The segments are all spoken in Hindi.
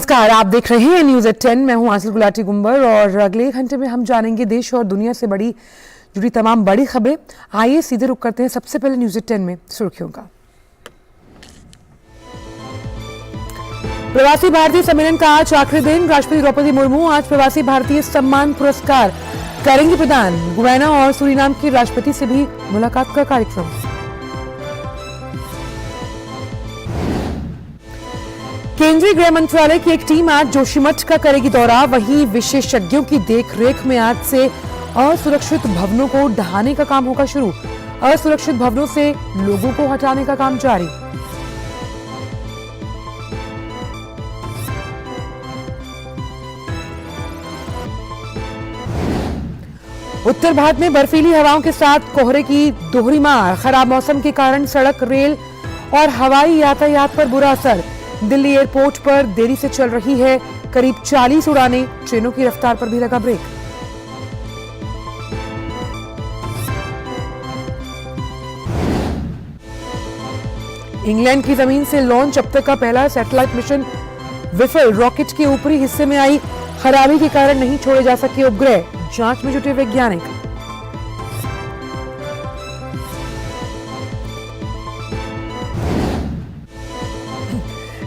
नमस्कार, आप देख रहे हैं न्यूज़ एट 10। मैं हूं आसिल गुलाटी गुंबर और अगले एक घंटे में हम जानेंगे देश और दुनिया से जुड़ी तमाम बड़ी खबरें। आइए सीधे रुक करते हैं सबसे पहले न्यूज़ एट 10 में सुर्खियों का। प्रवासी भारतीय सम्मेलन का आज आखिरी दिन। राष्ट्रपति द्रौपदी मुर्मू आज प्रवासी भारतीय सम्मान पुरस्कार करेंगे प्रदान। गुयाना और सूरीनाम के राष्ट्रपति से भी मुलाकात का कार्यक्रम। केंद्रीय गृह मंत्रालय की एक टीम आज जोशीमठ का करेगी दौरा। वहीं विशेषज्ञों की देखरेख में आज से असुरक्षित भवनों को ढहाने का काम होगा शुरू। असुरक्षित भवनों से लोगों को हटाने का काम जारी। उत्तर भारत में बर्फीली हवाओं के साथ कोहरे की दोहरी मार। खराब मौसम के कारण सड़क, रेल और हवाई यातायात पर बुरा असर। दिल्ली एयरपोर्ट पर देरी से चल रही है करीब 40 उड़ानें। ट्रेनों की रफ्तार पर भी लगा ब्रेक। इंग्लैंड की जमीन से लॉन्च अब तक का पहला सैटेलाइट मिशन विफल। रॉकेट के ऊपरी हिस्से में आई खराबी के कारण नहीं छोड़े जा सके उपग्रह। जांच में जुटे वैज्ञानिक।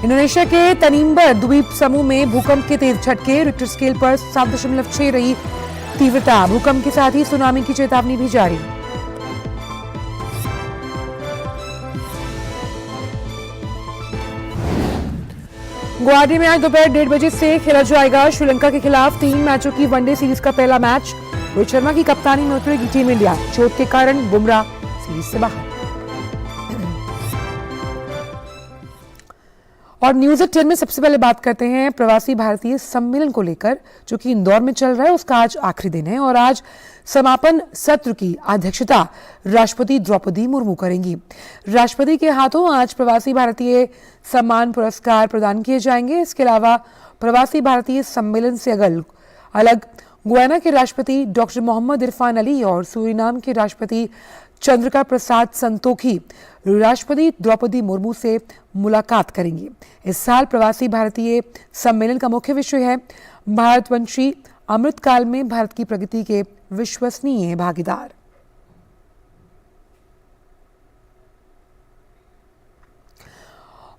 इंडोनेशिया के तनिम्बर द्वीप समूह में भूकंप के तेज झटके। रिक्टर स्केल पर 7.6 रही तीव्रता। भूकंप के साथ ही सुनामी की चेतावनी भी जारी। गुवाहाटी में आज दोपहर 1:30 बजे से खेला जाएगा श्रीलंका के खिलाफ 3 मैचों की वनडे सीरीज का पहला मैच। रोहित शर्मा की कप्तानी में उतरेगी टीम इंडिया। चोट के कारण बुमराह सीरीज से बाहर। और न्यूज़ एट 10 में सबसे पहले बात करते हैं प्रवासी भारतीय सम्मेलन को लेकर, जो कि इंदौर में चल रहा है। उसका आज आखिरी दिन है और आज समापन सत्र की अध्यक्षता राष्ट्रपति द्रौपदी मुर्मू करेंगी। राष्ट्रपति के हाथों आज प्रवासी भारतीय सम्मान पुरस्कार प्रदान किए जाएंगे। इसके अलावा प्रवासी भारतीय सम्मेलन से अलग गुयाना के राष्ट्रपति डॉक्टर मोहम्मद इरफान अली और सूरीनाम के राष्ट्रपति चंद्रिका प्रसाद संतोखी राष्ट्रपति द्रौपदी मुर्मू से मुलाकात करेंगी। इस साल प्रवासी भारतीय सम्मेलन का मुख्य विषय है भारतवंशी अमृतकाल में भारत की प्रगति के विश्वसनीय भागीदार।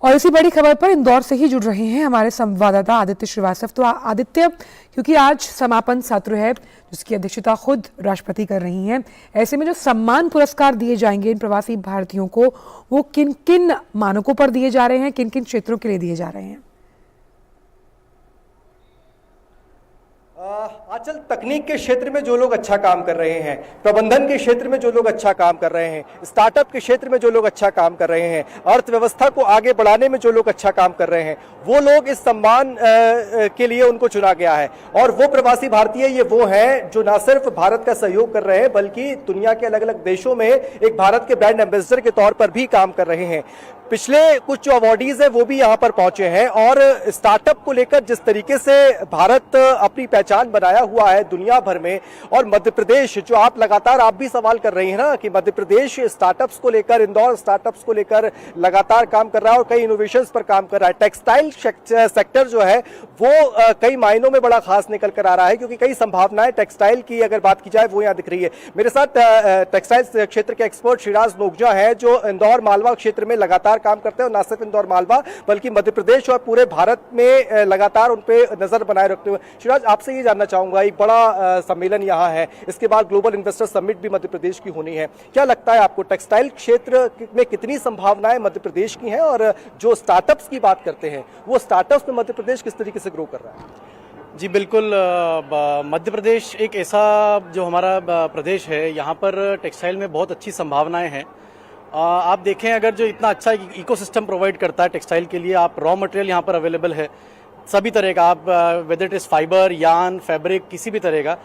और इसी बड़ी खबर पर इंदौर से ही जुड़ रहे हैं हमारे संवाददाता आदित्य श्रीवास्तव। तो आदित्य, क्योंकि आज समापन सत्र है जिसकी अध्यक्षता खुद राष्ट्रपति कर रही हैं, ऐसे में जो सम्मान पुरस्कार दिए जाएंगे इन प्रवासी भारतीयों को, वो किन किन मानकों पर दिए जा रहे हैं, किन किन क्षेत्रों के लिए दिए जा रहे हैं? आंचल, तकनीक के क्षेत्र में जो लोग अच्छा काम कर रहे हैं, प्रबंधन के क्षेत्र में जो लोग अच्छा काम कर रहे हैं, स्टार्टअप के क्षेत्र में जो लोग अच्छा काम कर रहे हैं, अर्थव्यवस्था को आगे बढ़ाने में जो लोग अच्छा काम कर रहे हैं, वो लोग इस सम्मान के लिए उनको चुना गया है। और वो प्रवासी भारतीय ये वो हैं जो न सिर्फ भारत का सहयोग कर रहे हैं बल्कि दुनिया के अलग अलग देशों में एक भारत के ब्रांड एम्बेसडर के तौर पर भी काम कर रहे हैं। पिछले कुछ जो अवार्डीज है वो भी यहाँ पर पहुंचे हैं और स्टार्टअप को लेकर जिस तरीके से भारत अपनी पहचान बनाया हुआ है दुनिया भर में, और मध्य प्रदेश जो आप भी सवाल कर रही हैं ना कि मध्य प्रदेश स्टार्टअप्स को लेकर, इंदौर स्टार्टअप्स को लेकर लगातार काम कर रहा है और कई इनोवेशंस पर काम कर रहा है। टेक्सटाइल सेक्टर जो है वो कई मायनों में बड़ा खास निकल कर आ रहा है क्योंकि कई संभावनाएं टेक्सटाइल की अगर बात की जाए वो यहाँ दिख रही है। मेरे साथ टेक्सटाइल क्षेत्र के एक्सपर्ट श्रीराज नोगजा है जो इंदौर मालवा क्षेत्र में लगातार काम करते हैं और न सिर्फ इंदौर मालवा बल्कि मध्य प्रदेश और पूरे भारत में लगातार उन पे नजर बनाए रखते हुए। श्रीराज, आपसे ये जानना चाहूंगा, एक बड़ा सम्मेलन यहाँ है, इसके बाद ग्लोबल इन्वेस्टर समिट भी मध्य प्रदेश की होनी है, क्या लगता है आपको टेक्सटाइल क्षेत्र में कितनी संभावनाएं मध्य प्रदेश की हैं और जो स्टार्टअप्स की बात करते हैं वो स्टार्टअप्स में मध्य प्रदेश किस तरीके से ग्रो कर रहा है? जी बिल्कुल, मध्य प्रदेश एक ऐसा जो हमारा प्रदेश है, यहाँ पर टेक्सटाइल में बहुत अच्छी संभावनाएं हैं। आप देखें, अगर जो इतना अच्छा इकोसिस्टम प्रोवाइड करता है टेक्सटाइल के लिए, आप रॉ मटेरियल यहाँ पर अवेलेबल है सभी तरह का, आप whether it is fibre, yarn, fabric, किसी भी तरह का।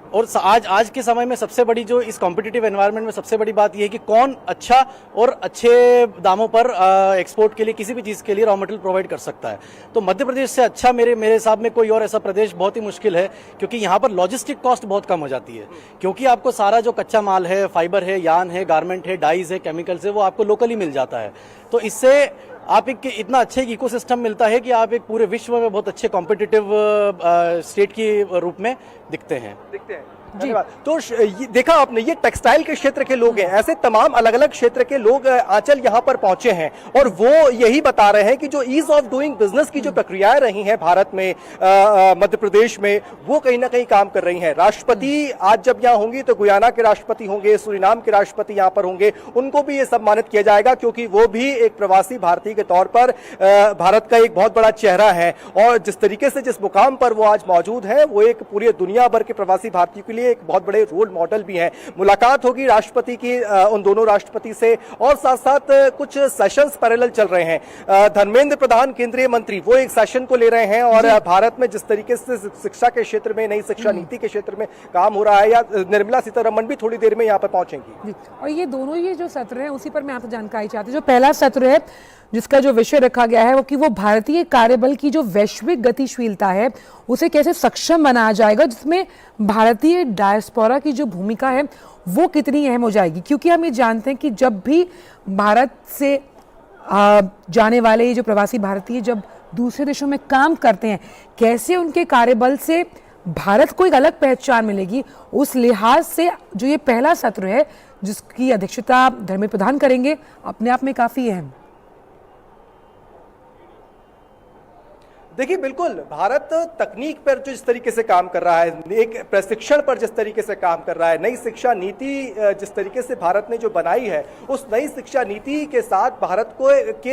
और आज के समय में सबसे बड़ी जो इस कॉम्पिटिटिव एनवायरनमेंट में सबसे बड़ी बात यह है कि कौन अच्छा और अच्छे दामों पर एक्सपोर्ट के लिए किसी भी चीज़ के लिए रॉ मटेरियल प्रोवाइड कर सकता है। तो मध्य प्रदेश से अच्छा मेरे हिसाब में कोई और ऐसा प्रदेश बहुत ही मुश्किल है, क्योंकि यहाँ पर लॉजिस्टिक कॉस्ट बहुत कम हो जाती है, क्योंकि आपको सारा जो कच्चा माल है, फाइबर है, यार्न है, गारमेंट है, डाइज है, केमिकल्स है, वो आपको लोकली मिल जाता है। तो इससे आप एक इतना अच्छा एक इकोसिस्टम मिलता है कि आप एक पूरे विश्व में बहुत अच्छे कॉम्पिटिटिव स्टेट के रूप में दिखते हैं। धन्यवाद। तो देखा आपने, ये टेक्सटाइल के क्षेत्र के लोग हैं, ऐसे तमाम अलग अलग क्षेत्र के लोग आंचल यहाँ पर पहुंचे हैं और वो यही बता रहे हैं कि जो ईज ऑफ डूइंग बिजनेस की जो प्रक्रियाएं रही हैं भारत में, मध्य प्रदेश में, वो कहीं ना कहीं काम कर रही हैं। राष्ट्रपति आज जब यहाँ होंगी तो गुयाना के राष्ट्रपति होंगे, सूरीनाम के राष्ट्रपति यहाँ पर होंगे, उनको भी ये सम्मानित किया जाएगा क्योंकि वो भी एक प्रवासी भारतीय के तौर पर भारत का एक बहुत बड़ा चेहरा है और जिस तरीके से जिस मुकाम पर वो आज मौजूद है वो एक पूरी दुनिया भर के प्रवासी भारतीयों के लिए एक बहुत बड़े रोल मॉडल भी हैं। मुलाकात होगी राष्ट्रपति की उन दोनों राष्ट्रपति से और साथ साथ कुछ सेशंस पैरेलल चल रहे हैं। धर्मेंद्र प्रधान केंद्रीय मंत्री वो एक सेशन को ले रहे हैं और भारत में जिस तरीके से शिक्षा के क्षेत्र में, नई शिक्षा नीति के क्षेत्र में काम हो रहा है, या निर्मला सीतारमण भी थोड़ी देर में यहाँ पर पहुंचेंगी। और ये दोनों ये जो सत्र है उसी पर मैं आपसे जानकारी चाहती हूँ। जो पहला सत्र है जिसका जो विषय रखा गया है वो कि वो भारतीय कार्यबल की जो वैश्विक गतिशीलता है उसे कैसे सक्षम बनाया जाएगा, जिसमें भारतीय डायस्पोरा की जो भूमिका है वो कितनी अहम हो जाएगी। क्योंकि हम ये जानते हैं कि जब भी भारत से जाने वाले ये जो प्रवासी भारतीय जब दूसरे देशों में काम करते हैं, कैसे उनके कार्यबल से भारत को एक अलग पहचान मिलेगी, उस लिहाज से जो ये पहला सत्र है जिसकी अध्यक्षता धर्मेंद्र प्रधान करेंगे, अपने आप में काफी अहम। देखिए, बिल्कुल भारत तकनीक पर जो जिस तरीके से काम कर रहा है, एक प्रशिक्षण पर जिस तरीके से काम कर रहा है, नई शिक्षा नीति जिस तरीके से भारत ने जो बनाई है, उस नई शिक्षा नीति के साथ भारत को के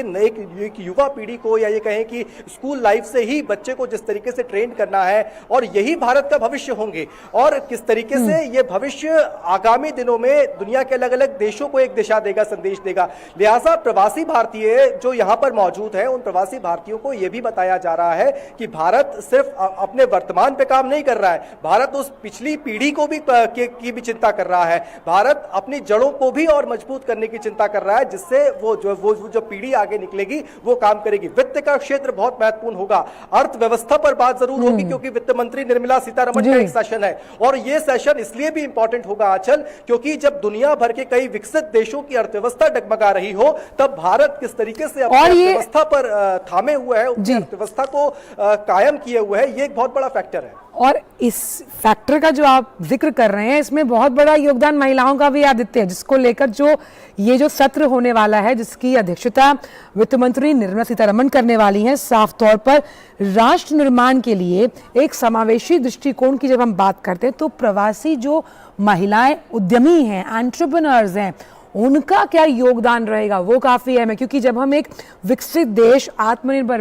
एक युवा पीढ़ी को, या ये कहें कि स्कूल लाइफ से ही बच्चे को जिस तरीके से ट्रेन करना है और यही भारत का भविष्य होंगे और किस तरीके से ये भविष्य आगामी दिनों में दुनिया के अलग अलग देशों को एक दिशा देगा, संदेश देगा। लिहाजा प्रवासी भारतीय जो यहाँ पर मौजूद है, उन प्रवासी भारतीयों को यह भी बताया जा रहा है कि भारत सिर्फ अपने वर्तमान पे काम नहीं कर रहा है, भारत उस पिछली पीढ़ी को भी की भी चिंता कर रहा है। भारत अपनी जड़ों को भी और मजबूत करने की चिंता कर रहा है, जिससे वो जो पीढ़ी आगे निकलेगी वो काम करेगी। वित्त का क्षेत्र बहुत महत्वपूर्ण होगा, अर्थव्यवस्था पर बात जरूर होगी क्योंकि वित्त मंत्री निर्मला सीतारमण का एक सेशन है और ये सेशन इसलिए भी इंपॉर्टेंट होगा आंचल, क्योंकि जब दुनिया भर के कई विकसित देशों की अर्थव्यवस्था डगमगा रही हो, तब भारत किस तरीके से अपनी अर्थव्यवस्था पर थामे हुए है, अपनी अर्थव्यवस्था को कायम किए हुए है, ये एक बहुत बड़ा फैक्टर है। और इस फैक्टर का जो आप जिक्र कर रहे हैं, इसमें बहुत बड़ा योगदान महिलाओं का भी आदित्य है, जिसको लेकर जो ये जो सत्र होने वाला है, जिसकी अध्यक्षता वित्त मंत्री निर्मला सीतारमण करने वाली हैं, साफ तौर पर राष्ट्र निर्माण के लिए एक समावेशी दृष्टिकोण की जब हम बात करते हैं तो प्रवासी जो महिलाएं उद्यमी हैं, एंटरप्रेन्योर्स हैं, उनका क्या योगदान रहेगा वो काफी अहम है। क्योंकि जब हम एक विकसित देश, आत्मनिर्भर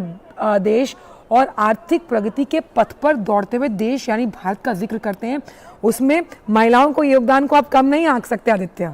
देश और आर्थिक प्रगति के पथ पर दौड़ते हुए देश यानी भारत का जिक्र करते हैं, उसमें महिलाओं को योगदान को आप कम नहीं आंक सकते आदित्य।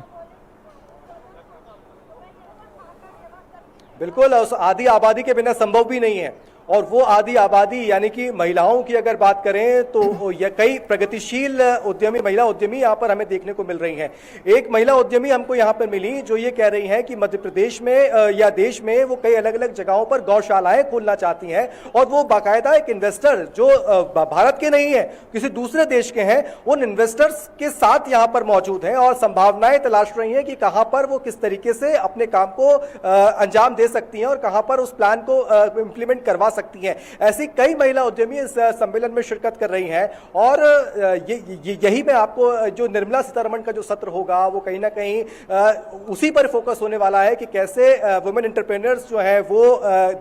बिल्कुल, उस आधी आबादी के बिना संभव भी नहीं है और वो आधी आबादी यानी कि महिलाओं की अगर बात करें तो ये कई प्रगतिशील उद्यमी, महिला उद्यमी यहाँ पर हमें देखने को मिल रही हैं। एक महिला उद्यमी हमको यहाँ पर मिली जो ये कह रही हैं कि मध्य प्रदेश में या देश में वो कई अलग अलग जगहों पर गौशालाएं खोलना चाहती हैं और वो बाकायदा एक इन्वेस्टर जो भारत के नहीं है, किसी दूसरे देश के हैं, उन इन्वेस्टर्स के साथ यहाँ पर मौजूद हैं और संभावनाएं तलाश रही हैं कि कहाँ पर वो किस तरीके से अपने काम को अंजाम दे सकती हैं और कहाँ पर उस प्लान को इम्प्लीमेंट करवा सकती हैं। ऐसी कई महिला उद्यमी इस सम्मेलन में शिरकत कर रही हैं और यही मैं आपको, जो निर्मला सीतारमण का जो सत्र होगा वो कहीं ना कहीं उसी पर फोकस होने वाला है कि कैसे वुमेन एंटरप्रेन्योर्स जो हैं वो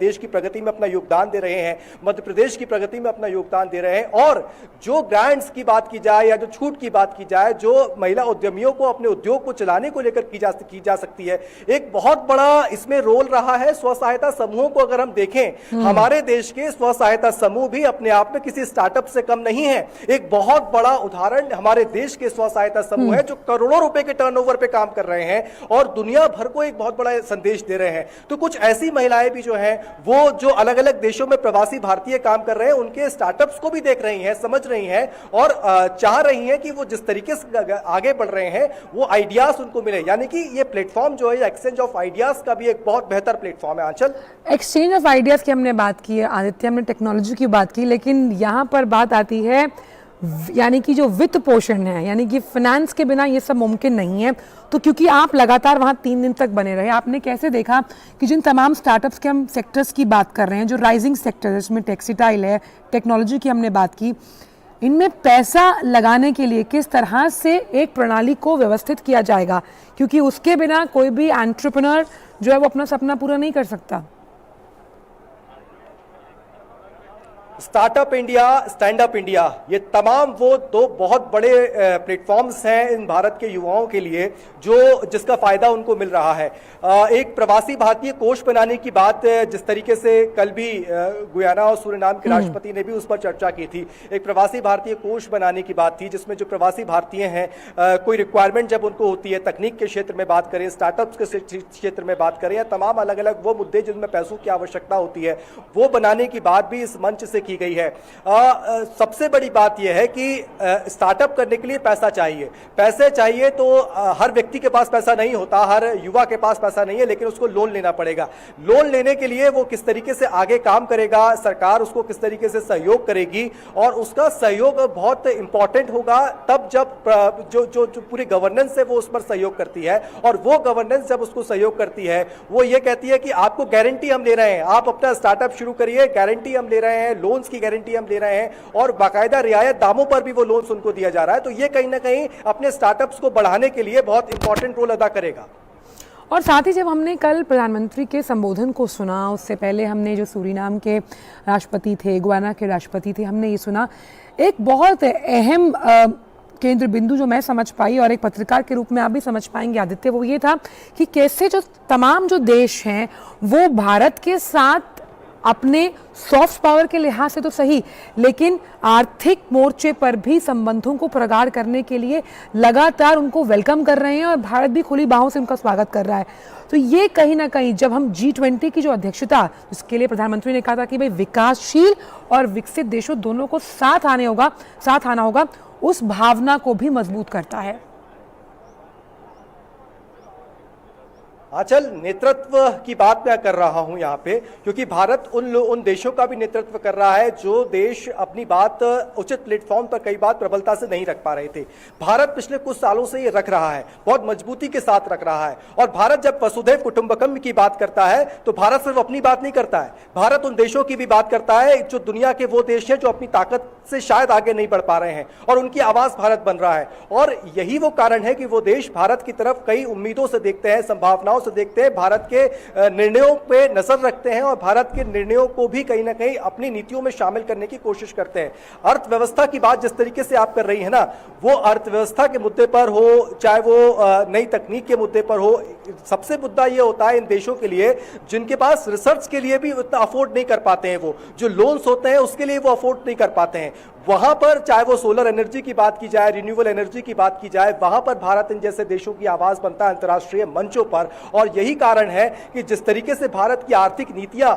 देश की प्रगति में अपना योगदान दे रहे हैं, मध्य प्रदेश की प्रगति में अपना योगदान दे रहे हैं। और जो ग्रांट्स की बात की जाए या जो छूट की बात की जाए, जो महिला उद्यमियों को अपने उद्योग को चलाने को लेकर की जा सकती है, एक बहुत बड़ा इसमें रोल रहा है स्व सहायता समूहों को। अगर हम देखें, हमारे देश के स्व सहायता समूह भी अपने आप में किसी स्टार्टअप से कम नहीं है। एक बहुत बड़ा उदाहरण हमारे देश के स्व सहायता समूह है जो करोड़ों रुपए के टर्नओवर पे काम कर रहे हैं और दुनिया भर को एक बहुत बड़ा संदेश दे रहे हैं। तो कुछ ऐसी महिलाएं भी जो हैं वो जो अलग अलग देशों में प्रवासी भारतीय काम कर रहे हैं, उनके स्टार्टअप्स को भी देख रही हैं, समझ रही हैं और चाह रही हैं कि वो जिस तरीके से आगे बढ़ रहे हैं वो आइडियाज उनको मिले। यानी कि ये प्लेटफॉर्म जो है, एक्सचेंज ऑफ आइडियाज का भी एक बहुत बेहतर प्लेटफॉर्म है। आंचल, एक्सचेंज ऑफ आइडियाज की हमने बात की है, आदित्य हमने टेक्नोलॉजी की बात की, लेकिन यहाँ पर बात आती है यानी कि जो वित्त पोषण है, यानी कि फाइनेंस के बिना ये सब मुमकिन नहीं है। तो क्योंकि आप लगातार वहाँ 3 दिन तक बने रहे, आपने कैसे देखा कि जिन तमाम स्टार्टअप्स के हम सेक्टर्स की बात कर रहे हैं, जो राइजिंग सेक्टर है, जिसमें टेक्सटाइल है, टेक्नोलॉजी की हमने बात की, इनमें पैसा लगाने के लिए किस तरह से एक प्रणाली को व्यवस्थित किया जाएगा, क्योंकि उसके बिना कोई भी एंटरप्रेन्योर जो है वो अपना सपना पूरा नहीं कर सकता। Startup India, stand up India, ये तमाम वो दो बहुत बड़े प्लेटफॉर्म्स हैं इन भारत के युवाओं के लिए जिसका फायदा उनको मिल रहा है। एक प्रवासी भारतीय कोष बनाने की बात जिस तरीके से कल भी गुयाना और सूरीनाम के राष्ट्रपति ने भी उस पर चर्चा की थी। एक प्रवासी भारतीय कोष बनाने की बात थी जिसमें जो प्रवासी भारतीय हैं, कोई रिक्वायरमेंट जब उनको होती है, तकनीक के क्षेत्र में बात करें, स्टार्टअप्स के क्षेत्र में बात करें, या तमाम अलग अलग वो मुद्दे जिनमें पैसों की आवश्यकता होती है, वो बनाने की बात भी इस मंच से की गई है। सबसे बड़ी बात यह है कि स्टार्टअप करने के लिए पैसा चाहिए। पैसे चाहिए तो हर व्यक्ति के पास पैसा नहीं होता, हर युवा के पास पैसा नहीं है, लेकिन उसको लोन लेना पड़ेगा। लोन लेने के लिए वो किस तरीके से आगे काम करेगा, सरकार उसको किस तरीके से सहयोग करेगी, और उसका सहयोग बहुत इंपॉर्टेंट होगा तब जब जो पूरी गवर्नेंस है वो उस पर सहयोग करती है। और वो गवर्नेंस जब उसको सहयोग करती है, वो ये कहती है कि आपको गारंटी हम दे रहे हैं, आप अपना स्टार्टअप शुरू करिए, गारंटी हम ले रहे हैं, लोन्स की गारंटी हम दे रहे हैं, और बाकायदा रियायत दामों पर भी वो लोन्स उनको दिया जा रहा है। तो ये कहीं ना कहीं अपने स्टार्टअप्स को बढ़ाने के लिए बहुत इंपॉर्टेंट रोल अदा करेगा। और साथ ही जब हमने कल प्रधानमंत्री के संबोधन को सुना, उससे पहले हमने जो सूरीनाम के राष्ट्रपति थे, गुयाना के राष्ट्रपति थे, हमने ये सुना, एक बहुत अहम केंद्र बिंदु जो मैं समझ पाई और एक पत्रकार के रूप में आप भी समझ पाएंगे आदित्य, वो ये था कि कैसे जो तमाम जो देश हैं वो भारत के साथ अपने सॉफ्ट पावर के लिहाज से तो सही, लेकिन आर्थिक मोर्चे पर भी संबंधों को प्रगाढ़ करने के लिए लगातार उनको वेलकम कर रहे हैं और भारत भी खुली बाहों से उनका स्वागत कर रहा है। तो ये कहीं ना कहीं जब हम G20 की जो अध्यक्षता, जिसके लिए प्रधानमंत्री ने कहा था कि भाई विकासशील और विकसित देशों दोनों को साथ आना होगा, उस भावना को भी मजबूत करता है। आंचल, नेतृत्व की बात मैं कर रहा हूं यहां पे, क्योंकि भारत उन देशों का भी नेतृत्व कर रहा है जो देश अपनी बात उचित प्लेटफॉर्म पर कई बात प्रबलता से नहीं रख पा रहे थे। भारत पिछले कुछ सालों से ये रख रहा है, बहुत मजबूती के साथ रख रहा है। और भारत जब वसुधैव कुटुंबकम की बात करता है तो भारत सिर्फ अपनी बात नहीं करता है, भारत उन देशों की भी बात करता है जो दुनिया के वो देश हैं जो अपनी ताकत से शायद आगे नहीं बढ़ पा रहे हैं, और उनकी आवाज भारत बन रहा है। और यही वो कारण है कि वो देश भारत की तरफ कई उम्मीदों से देखते हैं, संभावनाओं से देखते हैं, भारत के निर्णयों पे नजर रखते हैं, और भारत के निर्णयों को भी कहीं ना कहीं अपनी नीतियों में शामिल करने की कोशिश करते हैं। अर्थव्यवस्था की बात जिस तरीके से आप कर रही है ना, वो अर्थव्यवस्था के मुद्दे पर हो, चाहे वो नई तकनीक के मुद्दे पर हो, सबसे मुद्दा ये होता है इन देशों के लिए जिनके पास रिसर्च के लिए भी उतना अफोर्ड नहीं कर पाते हैं, वो जो लोन्स होते हैं उसके लिए वो अफोर्ड नहीं कर पाते हैं। वहां पर चाहे वो सोलर एनर्जी की बात की जाए, रिन्यूएबल एनर्जी की बात की जाए, वहां पर भारत इन जैसे देशों की आवाज बनता है अंतर्राष्ट्रीय मंचों पर। और यही कारण है कि जिस तरीके से भारत की आर्थिक नीतियां,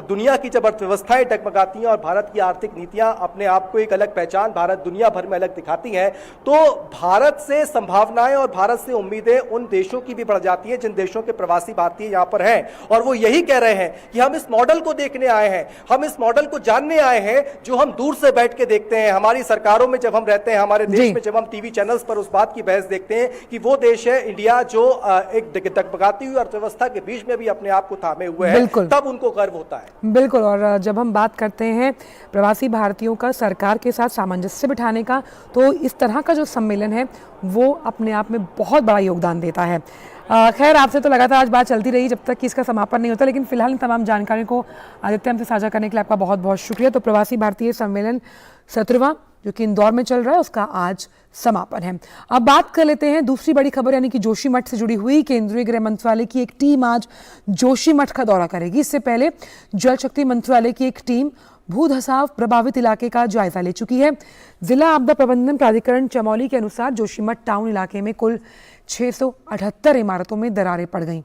दुनिया की जब अर्थव्यवस्थाएं डगमगाती हैं और भारत की आर्थिक नीतियां अपने आप को एक अलग पहचान भारत दुनिया भर में अलग दिखाती हैं, तो भारत से संभावनाएं और भारत से उम्मीदें उन देशों की भी बढ़ जाती है जिन देशों के प्रवासी भारतीय यहां पर हैं। और वो यही कह रहे हैं कि हम इस मॉडल को देखने आए हैं, हम इस मॉडल को जानने आए हैं जो हम दूर से बैठ के देखते हैं। हमारी सरकारों में जब हम रहते हैं, हमारे देश में जब हम टीवी चैनल्स पर उस बात की बहस देखते हैं कि वो देश है इंडिया जो एक डगमगाती हुई अर्थव्यवस्था के बीच में भी अपने आप को थामे हुए हैं, तब उनको गर्व होता है। बिल्कुल। और जब हम बात करते हैं प्रवासी भारतीयों का सरकार के साथ सामंजस्य बिठाने का, तो इस तरह का जो सम्मेलन है वो अपने आप में बहुत बड़ा योगदान देता है। खैर, आपसे तो लगातार आज बात चलती रही जब तक कि इसका समापन नहीं होता, लेकिन फिलहाल इन तमाम जानकारी को आदित्य हमसे साझा करने के लिए आपका बहुत बहुत शुक्रिया। तो प्रवासी भारतीय सम्मेलन 17वां जो कि इंदौर में चल रहा है, उसका आज समापन है। अब बात कर लेते हैं दूसरी बड़ी खबर, यानी कि जोशीमठ से जुड़ी हुई। केंद्रीय गृह मंत्रालय की एक टीम आज जोशीमठ का दौरा करेगी। इससे पहले जल शक्ति मंत्रालय की एक टीम भू धसाव प्रभावित इलाके का जायजा ले चुकी है। जिला आपदा प्रबंधन प्राधिकरण चमोली के अनुसार जोशीमठ टाउन इलाके में कुल 678 इमारतों में दरारें पड़ गईं।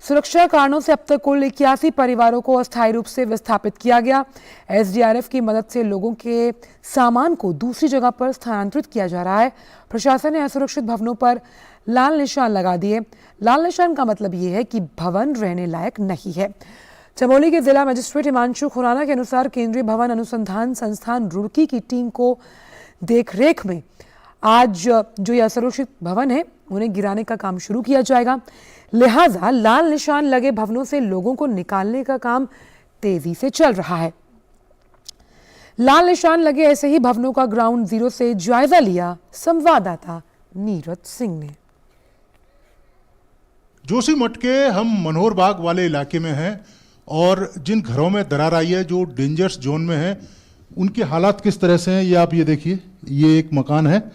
सुरक्षा कारणों से अब तक कुल 81 परिवारों को अस्थायी रूप से विस्थापित किया गया। एसडीआरएफ की मदद से लोगों के सामान को दूसरी जगह पर स्थानांतरित किया जा रहा है। प्रशासन ने असुरक्षित भवनों पर लाल निशान लगा दिए। लाल निशान का मतलब ये है कि भवन रहने लायक नहीं है। चमोली के जिला मजिस्ट्रेट हिमांशु खुराना के अनुसार केंद्रीय भवन अनुसंधान संस्थान रुड़की की टीम को देख रेख में आज जो यह असुरक्षित भवन है उन्हें गिराने का काम शुरू किया जाएगा। लिहाजा लाल निशान लगे भवनों से लोगों को निकालने का काम तेजी से चल रहा है। लाल निशान लगे ऐसे ही भवनों का ग्राउंड जीरो से जायजा लिया संवाददाता नीरज सिंह ने। जोशीमठ के हम मनोहर बाग वाले इलाके में हैं और जिन घरों में दरार आई है, जो डेंजर्स जोन में है, उनके हालात किस तरह से हैं ये आप ये देखिए। ये एक मकान है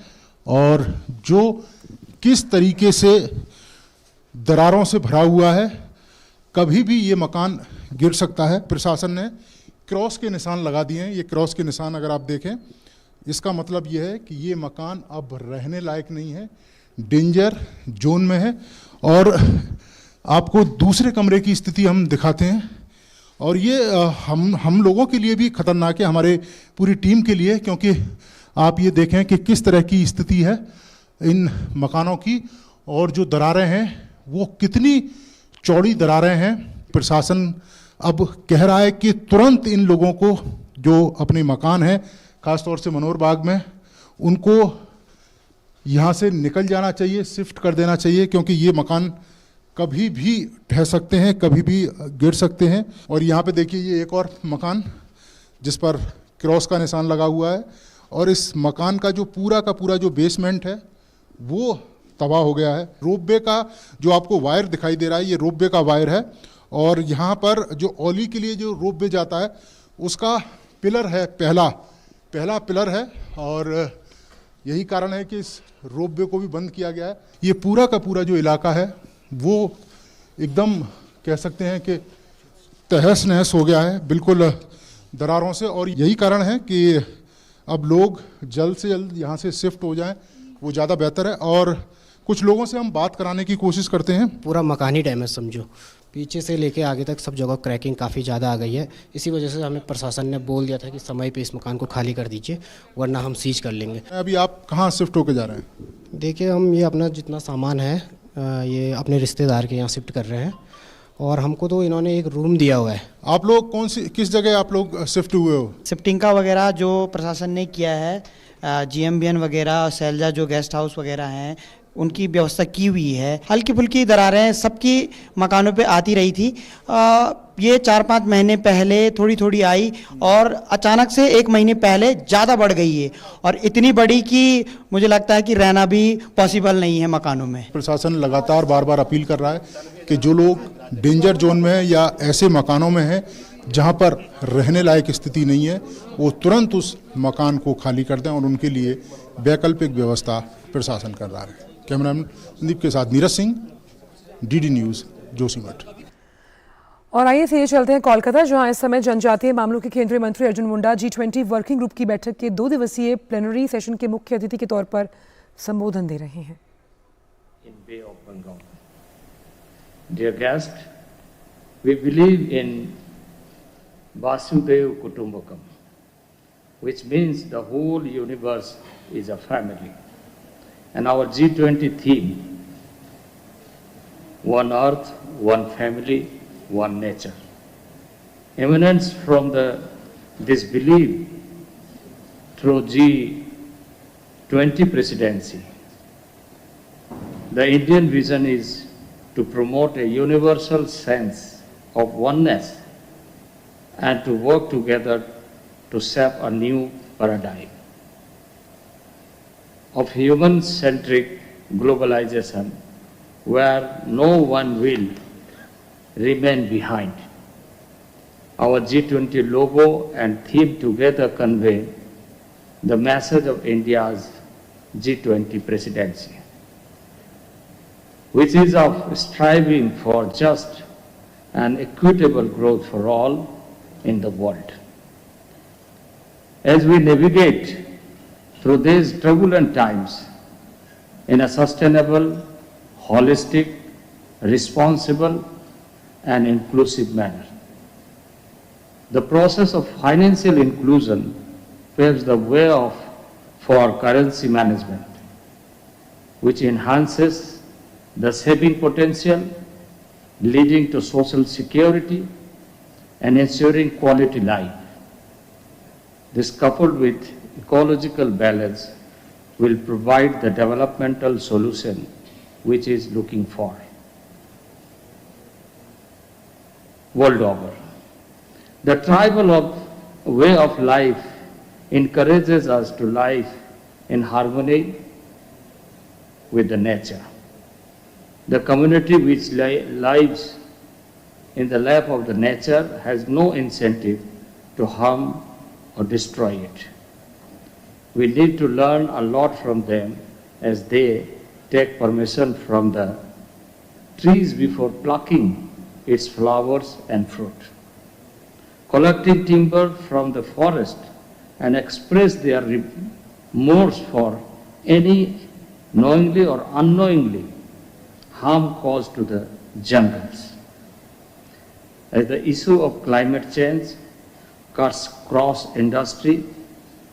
और जो किस तरीके से दरारों से भरा हुआ है, कभी भी ये मकान गिर सकता है। प्रशासन ने क्रॉस के निशान लगा दिए हैं। ये क्रॉस के निशान अगर आप देखें, इसका मतलब ये है कि ये मकान अब रहने लायक नहीं है, डेंजर जोन में है। और आपको दूसरे कमरे की स्थिति हम दिखाते हैं और ये हम लोगों के लिए भी खतरनाक है, हमारे पूरी टीम के लिए, क्योंकि आप ये देखें कि किस तरह की स्थिति है इन मकानों की और जो दरारें हैं वो कितनी चौड़ी दरारें हैं। प्रशासन अब कह रहा है कि तुरंत इन लोगों को जो अपने मकान हैं, खासतौर से मनोहर बाग में, उनको यहाँ से निकल जाना चाहिए, शिफ्ट कर देना चाहिए, क्योंकि ये मकान कभी भी ढह सकते हैं, कभी भी गिर सकते हैं। और यहाँ पे देखिए ये एक और मकान जिस पर क्रॉस का निशान लगा हुआ है और इस मकान का पूरा जो बेसमेंट है वो तबाह हो गया है। रोपवे का जो आपको वायर दिखाई दे रहा है, ये रोपवे का वायर है और यहाँ पर जो औली के लिए जो रोपवे जाता है उसका पिलर है, पहला पिलर है और यही कारण है कि इस रोपवे को भी बंद किया गया है। ये पूरा का पूरा जो इलाका है वो एकदम कह सकते हैं कि तहस नहस हो गया है बिल्कुल दरारों से, और यही कारण है कि अब लोग जल्द से जल्द यहाँ से शिफ्ट हो जाएं, वो ज़्यादा बेहतर है। और कुछ लोगों से हम बात कराने की कोशिश करते हैं। पूरा मकान ही डैमेज समझो, पीछे से लेके आगे तक सब जगह क्रैकिंग काफ़ी ज़्यादा आ गई है। इसी वजह से हमें प्रशासन ने बोल दिया था कि समय पे इस मकान को खाली कर दीजिए वरना हम सीज कर लेंगे। अभी आप कहाँ शिफ्ट होकर जा रहे हैं? देखिए हम ये अपना जितना सामान है ये अपने रिश्तेदार के यहाँ शिफ्ट कर रहे हैं और हमको तो इन्होंने एक रूम दिया हुआ है। आप लोग किस जगह आप लोग शिफ्ट हुए हो? शिफ्टिंग का वगैरह जो प्रशासन ने किया है, GMBN वगैरह, सैलजा जो गेस्ट हाउस वगैरह हैं उनकी व्यवस्था की हुई है। हल्की फुल्की दरारें सबकी मकानों पे आती रही थी। ये 4-5 महीने पहले थोड़ी थोड़ी आई और अचानक से 1 महीने पहले ज़्यादा बढ़ गई है और इतनी बड़ी कि मुझे लगता है कि रहना भी पॉसिबल नहीं है मकानों में। प्रशासन लगातार बार अपील कर रहा है कि जो लोग डेंजर जोन में है या ऐसे मकानों में हैं जहां पर रहने लायक स्थिति नहीं है, वो तुरंत उस मकान को खाली कर दें और उनके लिए वैकल्पिक व्यवस्था प्रशासन कर रहा है। कैमरामैन संदीप के साथ नीरज सिंह, DD न्यूज़, जोशीमठ। और आइए से ये चलते हैं कोलकाता, जहां इस समय जनजातीय मामलों के केंद्रीय मंत्री Arjun Munda G20 working group की बैठक के 2 दिवसीय प्लेनरी सेशन के मुख्य अतिथि के तौर पर संबोधन दे रहे हैं। Dear guest, we believe in Vasudhaiva Kutumbakam, which means the whole universe is a family. And our G20 theme, one earth, one family, one nature, emanates from this belief through G20 presidency. The Indian vision is to promote a universal sense of oneness and to work together to shape a new paradigm of human-centric globalization where no one will remain behind. Our G20 logo and theme together convey the message of India's G20 presidency, which is of striving for just and equitable growth for all in the world. As we navigate through these turbulent times in a sustainable, holistic, responsible, and inclusive manner, the process of financial inclusion paves the way for currency management, which enhances the saving potential, leading to social security and ensuring quality life. This, coupled with ecological balance will provide the developmental solution which is looking for world over. The tribal way of life encourages us to live in harmony with the nature. The community which lives in the lap of the nature has no incentive to harm or destroy it. We need to learn a lot from them as they take permission from the trees before plucking its flowers and fruit. Collecting timber from the forest and express their remorse for any knowingly or unknowingly harm caused to the jungles. As the issue of climate change cuts across industry,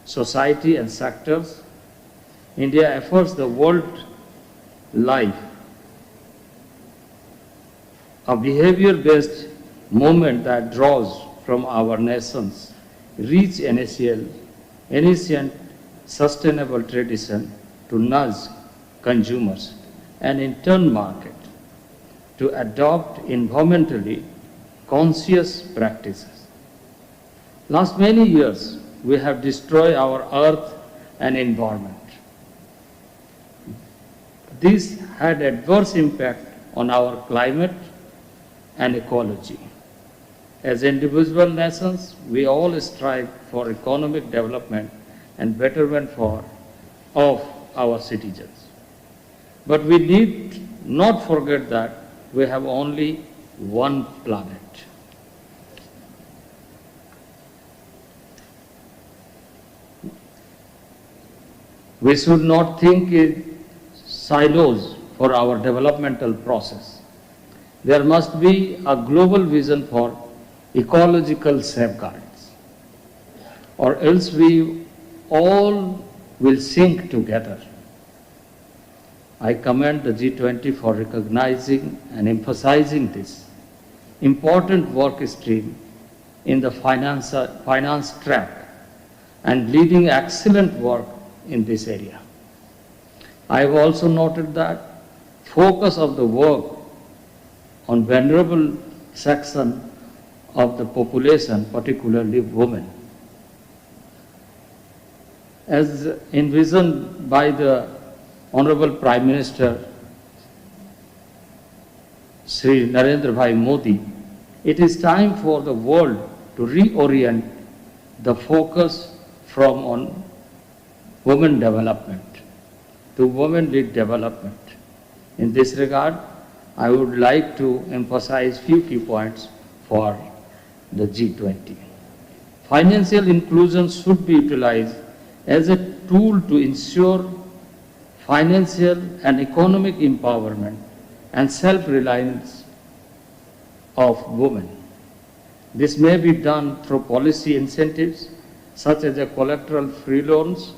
society and sectors, India efforts the world life, a behavior-based movement that draws from our nation's rich and ancient sustainable tradition to nudge consumers and in turn market to adopt environmentally conscious practices. Last many years, we have destroyed our earth and environment. This had adverse impact on our climate and ecology. As individual nations, we all strive for economic development and betterment of our citizens. But we need not forget that we have only one planet. We should not think in silos for our developmental process. There must be a global vision for ecological safeguards, or else we all will sink together. I commend the G20 for recognizing and emphasizing this important work stream in the finance track and leading excellent work in this area. I have also noted that focus of the work on vulnerable section of the population, particularly women. As envisioned by the Honorable Prime Minister Sri Narendra Bhai Modi, it is time for the world to reorient the focus from on women development to women-led development. In this regard, I would like to emphasize few key points for the G20. Financial inclusion should be utilized as a tool to ensure financial and economic empowerment and self-reliance of women. This may be done through policy incentives such as collateral free loans,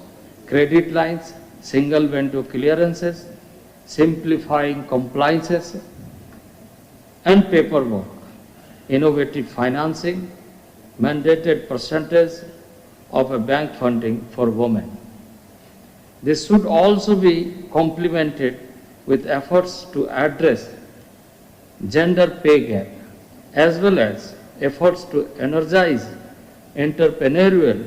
credit lines, single window clearances, simplifying compliances and paperwork, innovative financing, mandated percentage of a bank funding for women. This should also be complemented with efforts to address gender pay gap as well as efforts to energize entrepreneurial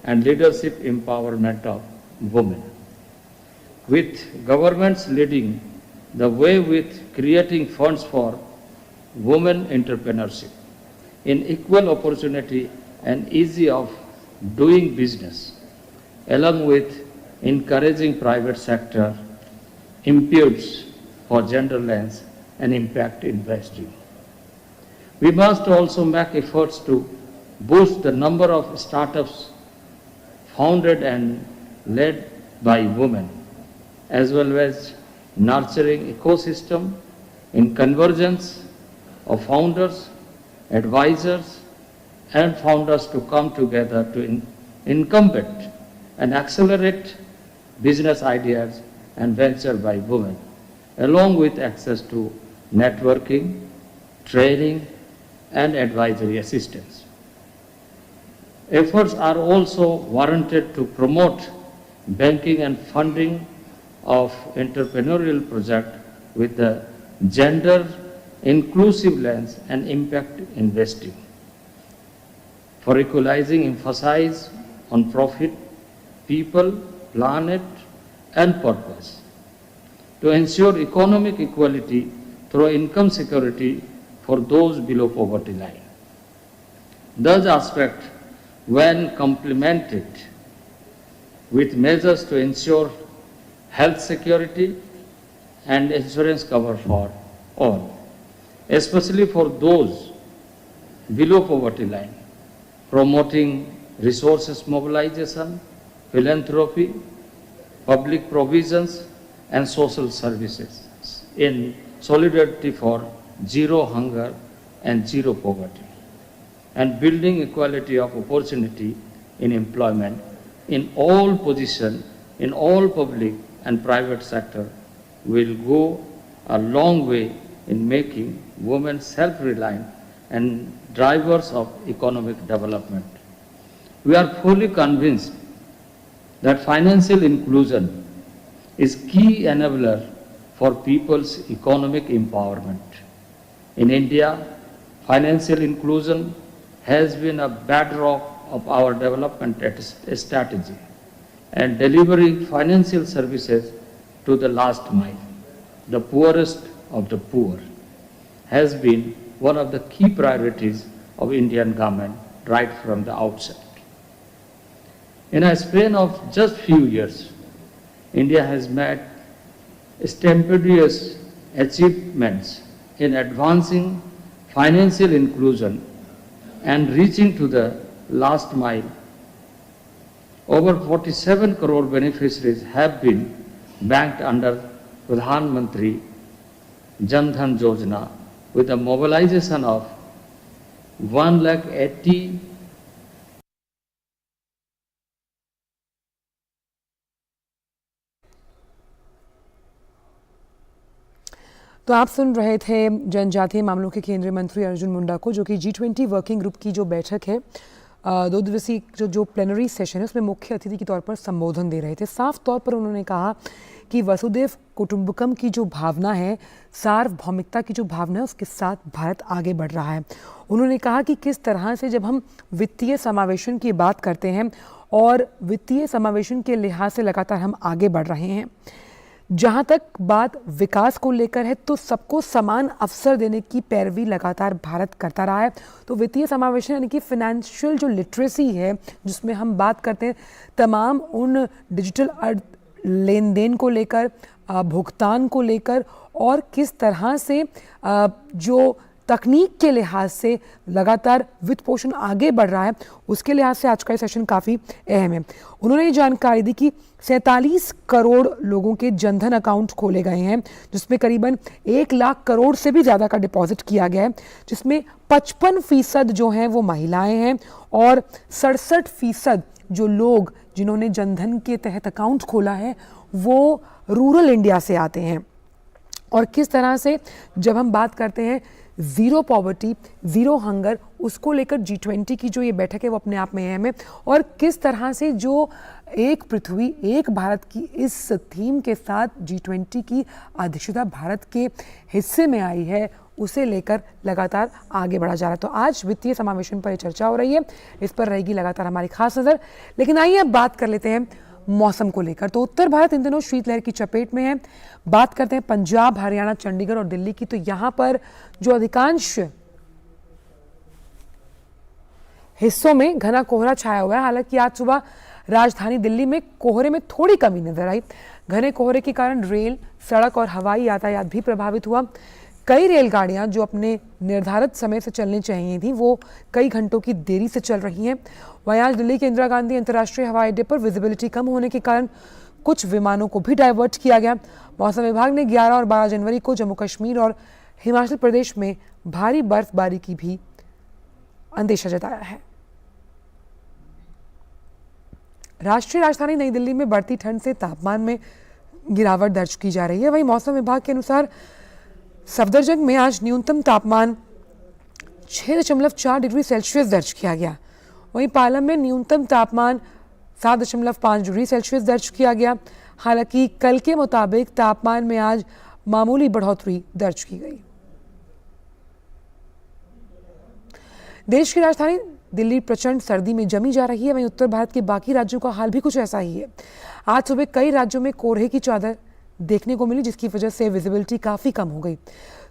and leadership empowerment of women. With governments leading the way with creating funds for women entrepreneurship in equal opportunity and ease of doing business, along with encouraging private sector imputes for gender lens and impact investing. We must also make efforts to boost the number of startups founded and led by women, as well as nurturing ecosystem in convergence of founders, advisors, and founders to come together to incubate and accelerate business ideas and venture by women, along with access to networking, training, and advisory assistance. Efforts are also warranted to promote banking and funding of entrepreneurial projects with the gender inclusive lens and impact investing. For equalizing emphasis on profit, people, planet, and purpose. To ensure economic equality through income security for those below poverty line. Those aspects, when complemented with measures to ensure health security and insurance cover for all, especially for those below poverty line, promoting resources mobilization, philanthropy, public provisions, and social services in solidarity for zero hunger and zero poverty, and building equality of opportunity in employment in all positions, in all public and private sector will go a long way in making women self-reliant and drivers of economic development. We are fully convinced that financial inclusion is key enabler for people's economic empowerment. In India, financial inclusion has been a bedrock of our development strategy and delivering financial services to the last mile, the poorest of the poor, has been one of the key priorities of Indian government right from the outset. In a span of just few years, India has made stupendous achievements in advancing financial inclusion and reaching to the last mile. Over 47 crore beneficiaries have been banked under Pradhan Mantri Jan Dhan Yojana with a mobilization of 1,80,000 तो आप सुन रहे थे जनजातीय मामलों के केंद्रीय मंत्री अर्जुन मुंडा को, जो कि G20 वर्किंग ग्रुप की जो बैठक है, 2 दिवसीय जो प्लेनरी सेशन है, उसमें मुख्य अतिथि के तौर पर संबोधन दे रहे थे। साफ तौर पर उन्होंने कहा कि वसुदेव कुटुंबकम की जो भावना है, सार्वभौमिकता की जो भावना है, उसके साथ भारत आगे बढ़ रहा है। उन्होंने कहा कि किस तरह से जब हम वित्तीय समावेशन की बात करते हैं और वित्तीय समावेशन के लिहाज से लगातार हम आगे बढ़ रहे हैं। जहाँ तक बात विकास को लेकर है, तो सबको समान अवसर देने की पैरवी लगातार भारत करता रहा है। तो वित्तीय समावेशन यानी कि फाइनेंशियल जो लिटरेसी है, जिसमें हम बात करते हैं तमाम उन डिजिटल लेन देन को लेकर, भुगतान को लेकर, और किस तरह से जो तकनीक के लिहाज से लगातार वित्त पोषण आगे बढ़ रहा है, उसके लिहाज से आज का ये सेशन काफ़ी अहम है। उन्होंने ये जानकारी दी कि 47 करोड़ लोगों के जनधन अकाउंट खोले गए हैं, जिसमें करीबन 1 लाख करोड़ से भी ज़्यादा का डिपॉजिट किया गया है, जिसमें 55% जो हैं वो महिलाएं हैं और 67% जो लोग जिन्होंने जनधन के तहत अकाउंट खोला है वो रूरल इंडिया से आते हैं। और किस तरह से जब हम बात करते हैं ज़ीरो पॉवर्टी, ज़ीरो हंगर, उसको लेकर G20 की जो ये बैठक है वो अपने आप में अहम है। और किस तरह से जो एक पृथ्वी एक भारत की इस थीम के साथ G20 की अध्यक्षता भारत के हिस्से में आई है, उसे लेकर लगातार आगे बढ़ा जा रहा है। तो आज वित्तीय समावेशन पर चर्चा हो रही है, इस पर रहेगी लगातार हमारी खास नज़र। लेकिन आइए अब बात कर लेते हैं मौसम को लेकर। तो उत्तर भारत इन दिनों शीतलहर की चपेट में है। बात करते हैं पंजाब, हरियाणा, चंडीगढ़ और दिल्ली की, तो यहाँ पर जो अधिकांश हिस्सों में घना कोहरा छाया हुआ है। हालांकि आज सुबह राजधानी दिल्ली में कोहरे में थोड़ी कमी नजर आई। घने कोहरे के कारण रेल, सड़क और हवाई यातायात भी प्रभावित हुआ। कई रेलगाड़ियां जो अपने निर्धारित समय से चलनी चाहिए थी, वो कई घंटों की देरी से चल रही हैं। वहीं आज दिल्ली के इंदिरा गांधी अंतर्राष्ट्रीय हवाई अड्डे पर विजिबिलिटी कम होने के कारण कुछ विमानों को भी डाइवर्ट किया गया। मौसम विभाग ने 11 और 12 जनवरी को जम्मू कश्मीर और हिमाचल प्रदेश में भारी बर्फबारी की भी अंदेशा जताया है। राष्ट्रीय राजधानी नई दिल्ली में बढ़ती ठंड से तापमान में गिरावट दर्ज की जा रही है। वहीं मौसम विभाग के अनुसार सफदरजंग में आज न्यूनतम तापमान 6.4 डिग्री सेल्सियस दर्ज किया गया। वहीं पालम में न्यूनतम तापमान 7.5 डिग्री सेल्सियस दर्ज किया गया। हालांकि कल के मुताबिक तापमान में आज मामूली बढ़ोतरी दर्ज की गई। देश की राजधानी दिल्ली प्रचंड सर्दी में जमी जा रही है। वहीं उत्तर भारत के बाकी राज्यों का हाल भी कुछ ऐसा ही है। आज सुबह कई राज्यों में कोहरे की चादर देखने को मिली, जिसकी वजह से विजिबिलिटी काफी कम हो गई।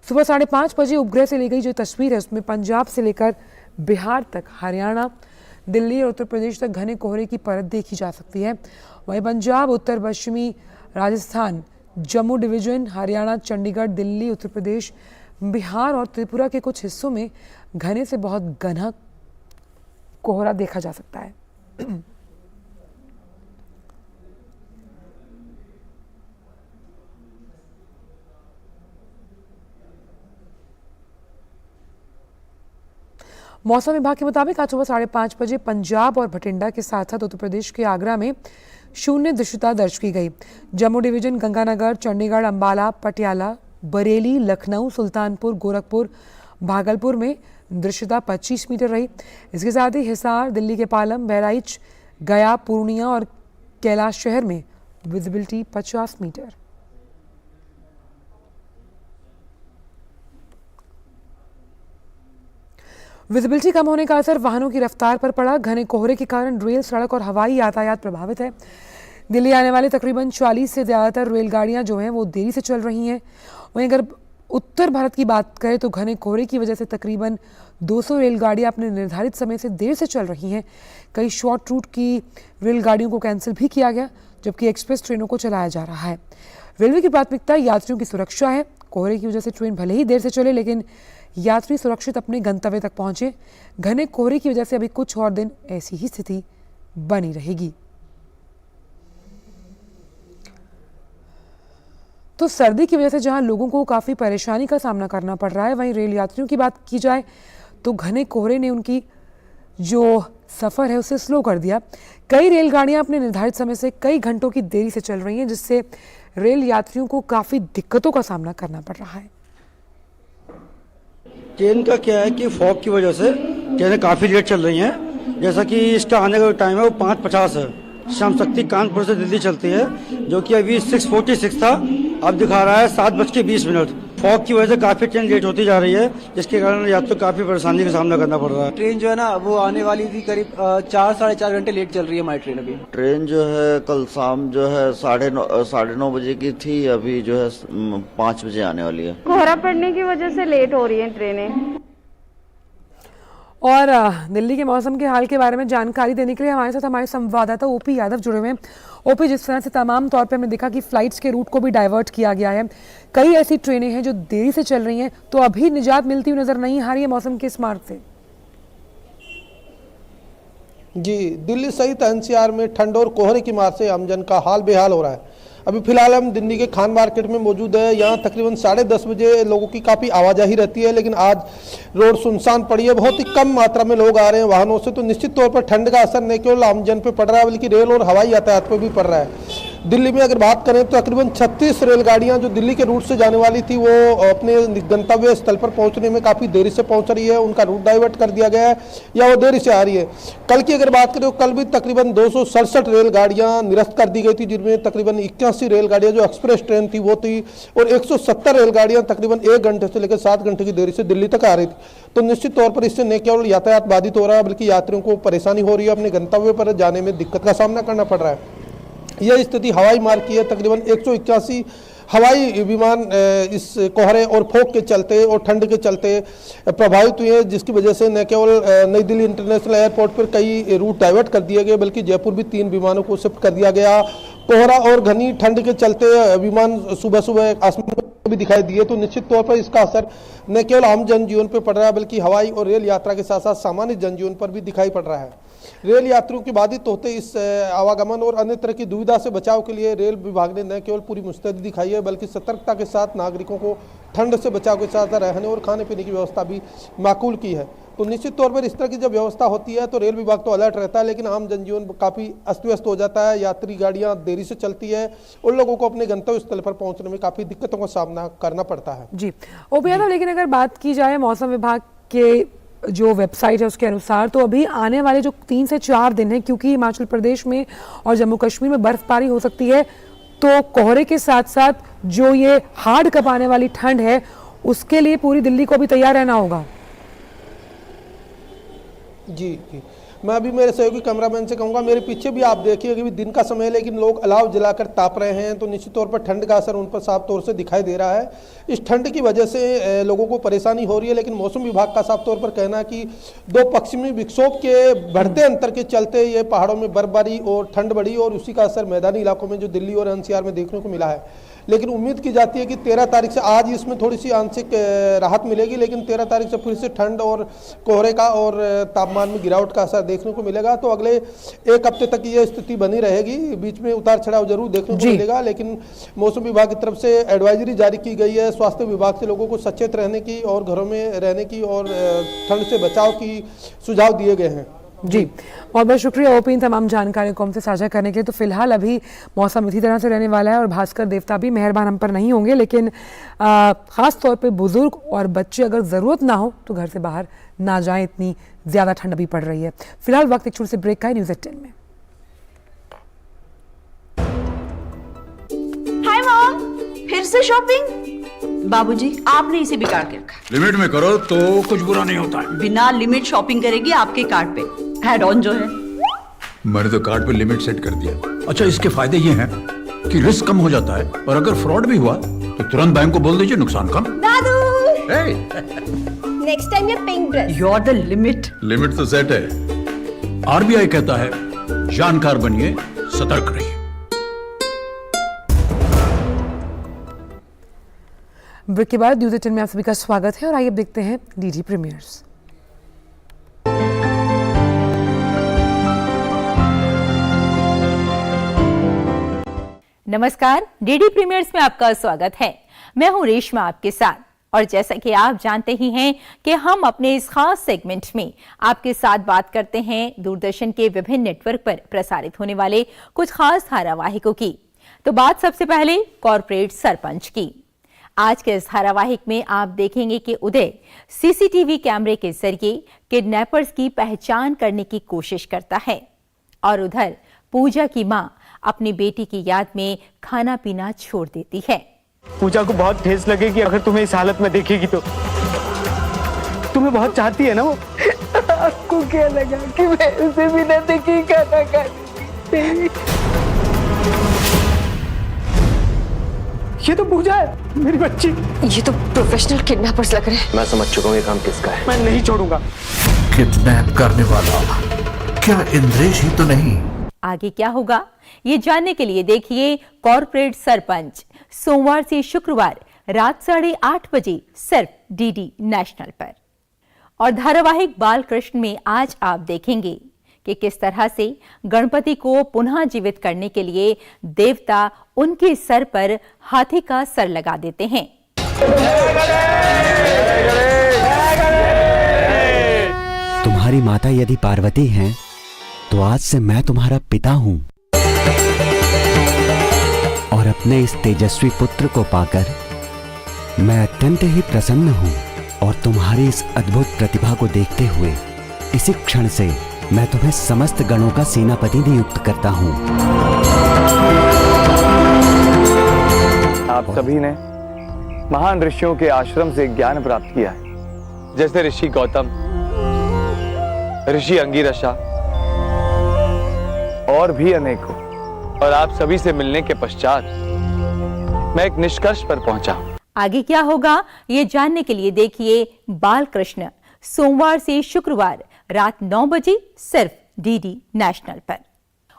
सुबह 5:30 बजे उपग्रह से ली गई जो तस्वीर है उसमें पंजाब से लेकर बिहार तक, हरियाणा, दिल्ली और उत्तर प्रदेश तक घने कोहरे की परत देखी जा सकती है। वहीं पंजाब, उत्तर पश्चिमी राजस्थान, जम्मू डिवीजन, हरियाणा, चंडीगढ़, दिल्ली, उत्तर प्रदेश, बिहार और त्रिपुरा के कुछ हिस्सों में घने से बहुत घना कोहरा देखा जा सकता है। मौसम विभाग के मुताबिक आज सुबह 5:30 बजे पंजाब और भटिंडा के साथ साथ उत्तर प्रदेश के आगरा में शून्य दृश्यता दर्ज की गई। जम्मू डिवीजन, गंगानगर, चंडीगढ़, अंबाला, पटियाला, बरेली, लखनऊ, सुल्तानपुर, गोरखपुर, भागलपुर में दृश्यता 25 मीटर रही। इसके साथ ही हिसार, दिल्ली के पालम, बहराइच, गया, पूर्णिया और कैलाश शहर में विजिबिलिटी 50 मीटर। विजिबिलिटी कम होने का असर वाहनों की रफ्तार पर पड़ा। घने कोहरे के कारण रेल, सड़क और हवाई यातायात प्रभावित है। दिल्ली आने वाली तकरीबन 40 से ज़्यादातर रेलगाड़ियां जो हैं वो देरी से चल रही हैं। वहीं अगर उत्तर भारत की बात करें तो घने कोहरे की वजह से तकरीबन 200 रेलगाड़ियां अपने निर्धारित समय से देर से चल रही हैं। कई शॉर्ट रूट की रेलगाड़ियों को कैंसिल भी किया गया, जबकि एक्सप्रेस ट्रेनों को चलाया जा रहा है। रेलवे की प्राथमिकता यात्रियों की सुरक्षा है। कोहरे की वजह से ट्रेन भले ही देर से चले, लेकिन यात्री सुरक्षित अपने गंतव्य तक पहुंचे। घने कोहरे की वजह से अभी कुछ और दिन ऐसी ही स्थिति बनी रहेगी। तो सर्दी की वजह से जहां लोगों को काफी परेशानी का सामना करना पड़ रहा है, वहीं रेल यात्रियों की बात की जाए तो घने कोहरे ने उनकी जो सफर है उसे स्लो कर दिया। कई रेलगाड़ियां अपने निर्धारित समय से कई घंटों की देरी से चल रही हैं, जिससे रेल यात्रियों को काफी दिक्कतों का सामना करना पड़ रहा है। ट्रेन का क्या है कि फॉग की वजह से ट्रेनें काफ़ी लेट चल रही हैं। जैसा कि इसका आने का टाइम है वो 5:50 है। शाम शक्ति कानपुर से दिल्ली चलती है, जो कि अभी 6:46 था, अब दिखा रहा है 7:20। फॉग की वजह से काफ़ी ट्रेन लेट होती जा रही है, जिसके कारण यात्रियों को काफ़ी परेशानी का सामना करना पड़ रहा है। ट्रेन जो है ना वो आने वाली थी करीब 4-4.5 घंटे लेट चल रही है हमारी ट्रेन। अभी ट्रेन जो है कल शाम जो है 9:30 बजे की थी, अभी जो है 5 बजे आने वाली है। कोहरा पड़ने की वजह से लेट हो रही है ट्रेनें। और दिल्ली के मौसम के हाल के बारे में जानकारी देने के लिए हमारे साथ हमारे संवाददाता ओपी यादव जुड़े हुए हैं। ओपी, जिस तरह से तमाम तौर पे हमने देखा कि फ्लाइट्स के रूट को भी डाइवर्ट किया गया है, कई ऐसी ट्रेनें हैं जो देरी से चल रही हैं, तो अभी निजात मिलती हुई नजर नहीं आ रही है मौसम के इस मार्ग से। जी, दिल्ली सहित एनसीआर में ठंड और कोहरे की मार से आमजन का हाल बेहाल हो रहा है। अभी फिलहाल हम दिल्ली के खान मार्केट में मौजूद है। यहाँ तकरीबन 10:30 बजे लोगों की काफ़ी आवाजाही रहती है, लेकिन आज रोड सुनसान पड़ी है। बहुत ही कम मात्रा में लोग आ रहे हैं वाहनों से। तो निश्चित तौर पर ठंड का असर न केवल आमजन पे पड़ रहा है, बल्कि रेल और हवाई यातायात पर भी पड़ रहा है। दिल्ली में अगर बात करें तो तकरीबन 36 रेलगाड़ियां जो दिल्ली के रूट से जाने वाली थी वो अपने गंतव्य स्थल पर पहुंचने में काफ़ी देरी से पहुंच रही है। उनका रूट डाइवर्ट कर दिया गया है या वो देरी से आ रही है। कल की अगर बात करें तो कल भी तकरीबन 267 रेलगाड़ियां निरस्त कर दी गई थी, जिनमें तकरीबन 81 रेलगाड़ियां जो एक्सप्रेस ट्रेन थी वो थी, और 170 रेलगाड़ियां तकरीबन 1 घंटे से लेकर 7 घंटे की देरी से दिल्ली तक आ रही थी। तो निश्चित तौर पर इससे न केवल यातायात बाधित हो रहा है, बल्कि यात्रियों को परेशानी हो रही है, अपने गंतव्य पर जाने में दिक्कत का सामना करना पड़ रहा है। यह स्थिति हवाई मार्ग की है। तकरीबन 181 हवाई विमान इस कोहरे और फॉग के चलते और ठंड के चलते प्रभावित हुए हैं, जिसकी वजह से न केवल नई दिल्ली इंटरनेशनल एयरपोर्ट पर कई रूट डाइवर्ट कर दिए गए, बल्कि जयपुर भी 3 विमानों को शिफ्ट कर दिया गया। कोहरा और घनी ठंड के चलते विमान सुबह सुबह आसमान भी दिखाई दिए। तो निश्चित तौर पर इसका असर न केवल आम जनजीवन पर पड़ रहा है, बल्कि हवाई और रेल यात्रा के साथ साथ सामान्य जनजीवन पर भी दिखाई पड़ रहा है। रेल यात्रियों की बाधित होते इस आवागमन और अन्य तरह की दुविधा से बचाव के लिए रेल विभाग ने न केवल पूरी मुस्तैदी दिखाई है, बल्कि सतर्कता के साथ नागरिकों को ठंड से बचाव के साथ रहने और खाने पीने की व्यवस्था भी माकूल की है। तो निश्चित तौर पर इस तरह की जब व्यवस्था होती है तो रेल विभाग तो अलर्ट रहता है, लेकिन आम जनजीवन काफ़ी अस्त व्यस्त हो जाता है। यात्री गाड़ियाँ देरी से चलती है और लोगों को अपने गंतव्य स्थल पर पहुँचने में काफ़ी दिक्कतों का सामना करना पड़ता है। जी ओपी यादव, लेकिन अगर बात की जाए मौसम विभाग के जो वेबसाइट है उसके अनुसार, तो अभी आने वाले जो 3 से 4 दिन हैं, क्योंकि हिमाचल प्रदेश में और जम्मू कश्मीर में बर्फबारी हो सकती है, तो कोहरे के साथ साथ जो ये हाड़ कपाने वाली ठंड है उसके लिए पूरी दिल्ली को भी तैयार रहना होगा। जी मैं अभी मेरे सहयोगी कैमरामैन से कहूँगा, मेरे पीछे भी आप देखिए कि दिन का समय है लेकिन लोग अलाव जलाकर ताप रहे हैं, तो निश्चित तौर पर ठंड का असर उन पर साफ तौर से दिखाई दे रहा है। इस ठंड की वजह से लोगों को परेशानी हो रही है, लेकिन मौसम विभाग का साफ तौर पर कहना है कि 2 पश्चिमी विक्षोभ के बढ़ते अंतर के चलते ये पहाड़ों में बर्फबारी और ठंड बढ़ी और उसी का असर मैदानी इलाकों में जो दिल्ली और एनसीआर में देखने को मिला है। लेकिन उम्मीद की जाती है कि 13 तारीख से, आज इसमें थोड़ी सी आंशिक राहत मिलेगी, लेकिन 13 तारीख से फिर से ठंड और कोहरे का और तापमान में गिरावट का असर देखने को मिलेगा। तो अगले 1 हफ्ते तक ये स्थिति बनी रहेगी, बीच में उतार चढ़ाव जरूर देखने को मिलेगा, लेकिन मौसम विभाग की तरफ से एडवाइजरी जारी की गई है स्वास्थ्य विभाग से लोगों को सचेत रहने की और घरों में रहने की और ठंड से बचाव की सुझाव दिए गए हैं। जी बहुत बहुत शुक्रिया ओपी इन तमाम जानकारियों को हमसे साझा करने के लिए। तो फिलहाल अभी मौसम इसी तरह से रहने वाला है और भास्कर देवता भी मेहरबान हम पर नहीं होंगे, लेकिन ख़ास तौर पे बुजुर्ग और बच्चे अगर ज़रूरत ना हो तो घर से बाहर ना जाएं, इतनी ज़्यादा ठंड अभी पड़ रही है। फिलहाल वक्त एक छोटे से ब्रेक का है न्यूज़ 18 में। हाय मॉम, फिर से शॉपिंग? बाबूजी आपने इसे बिगाड़ के रखा। लिमिट में करो तो कुछ बुरा नहीं होता है। बिना लिमिट शॉपिंग करेगी आपके कार्ड पे ऐड ऑन जो है। मैंने तो कार्ड पे लिमिट सेट कर दिया। अच्छा, इसके फायदे ये हैं कि रिस्क कम हो जाता है और अगर फ्रॉड भी हुआ तो तुरंत बैंक को बोल दीजिए, नुकसान कम। दादू नेक्स्ट टाइम ये pink dress. You are the limit. Limit तो सेट है। आरबीआई कहता है जानकार बनिए, सतर्क रहिए। ब्रेक के बाद न्यूज़ 18 में आप सभी का स्वागत है और आइए देखते हैं डीडी प्रीमियर्स। नमस्कार, डीडी प्रीमियर्स में आपका स्वागत है। मैं हूं रेशमा आपके साथ और जैसा कि आप जानते ही हैं कि हम अपने इस खास सेगमेंट में आपके साथ बात करते हैं दूरदर्शन के विभिन्न नेटवर्क पर प्रसारित होने वाले कुछ खास धारावाहिकों की। तो बात सबसे पहले कॉर्पोरेट सरपंच की। आज के इस धारावाहिक में आप देखेंगे कि उदय सीसीटीवी कैमरे के जरिए किडनैपर्स की पहचान करने की कोशिश करता है और उधर पूजा की मां अपनी बेटी की याद में खाना पीना छोड़ देती है। पूजा को बहुत ठेस लगेगी अगर तुम्हें इस हालत में देखेगी तो। तुम्हें बहुत चाहती है ना वो। आपको क्या लगा कि मैं उसे बिना देखे खाना खाती? ये तो पूजा है, मेरी बच्ची। ये तो प्रोफेशनल किडनैपर्स लग रहे हैं। मैं समझ चुका हूँ ये काम किसका है। मैं नहीं छोड़ूंगा। किडनैप करने वाला क्या इंद्रेश ही तो नहीं? आगे क्या होगा ये जानने के लिए देखिए कॉर्पोरेट सरपंच, सोमवार से शुक्रवार रात 8:30 बजे सिर्फ डीडी नेशनल पर। और धारावाहिक बाल कृष्ण में आज आप देखेंगे कि किस तरह से गणपति को पुनः जीवित करने के लिए देवता उनके सर पर हाथी का सर लगा देते हैं। तुम्हारी माता यदि पार्वती हैं, तो आज से मैं तुम्हारा पिता हूं और अपने इस तेजस्वी पुत्र को पाकर मैं अत्यंत ही प्रसन्न हूं और तुम्हारी इस अद्भुत प्रतिभा को देखते हुए इसी क्षण से मैं तुम्हें समस्त गणों का सेनापति नियुक्त करता हूं। आप सभी ने महान ऋषियों के आश्रम से ज्ञान प्राप्त किया है, जैसे ऋषि गौतम, ऋषि अंगिरसा और भी अनेकों। और आप सभी से मिलने के पश्चात मैं एक निष्कर्ष पर पहुंचा हूं। आगे क्या होगा ये जानने के लिए देखिए बाल कृष्ण, सोमवार से शुक्रवार रात 9 बजे सिर्फ डीडी नेशनल पर।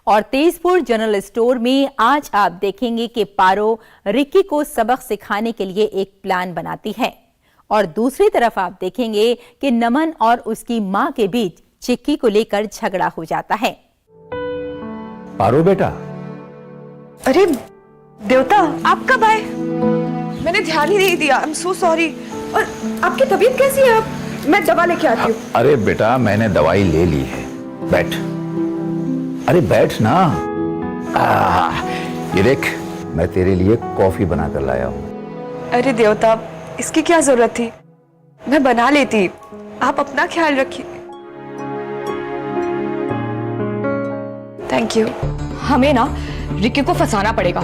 और तेजपुर जनरल स्टोर में आज आप देखेंगे कि पारो रिक्की को सबक सिखाने के लिए एक प्लान बनाती है और दूसरी तरफ आप देखेंगे कि नमन और उसकी मां के बीच चिक्की को लेकर झगड़ा हो जाता है। पारो बेटा। अरे देवता, आप कब आए? मैंने ध्यान ही नहीं दिया। I am so sorry. और आपकी तबीयत कैसी है? मैं दवा लेके आती हूँ। अरे बेटा, मैंने दवाई ले ली है, बैठ। अरे बैठ ना। ये देख, मैं तेरे लिए कॉफी बनाकर लाया हूँ। अरे देवता, इसकी क्या जरूरत थी? मैं बना लेती। आप अपना ख्याल रखिए। Thank you. हमें ना रिकी को फंसाना पड़ेगा।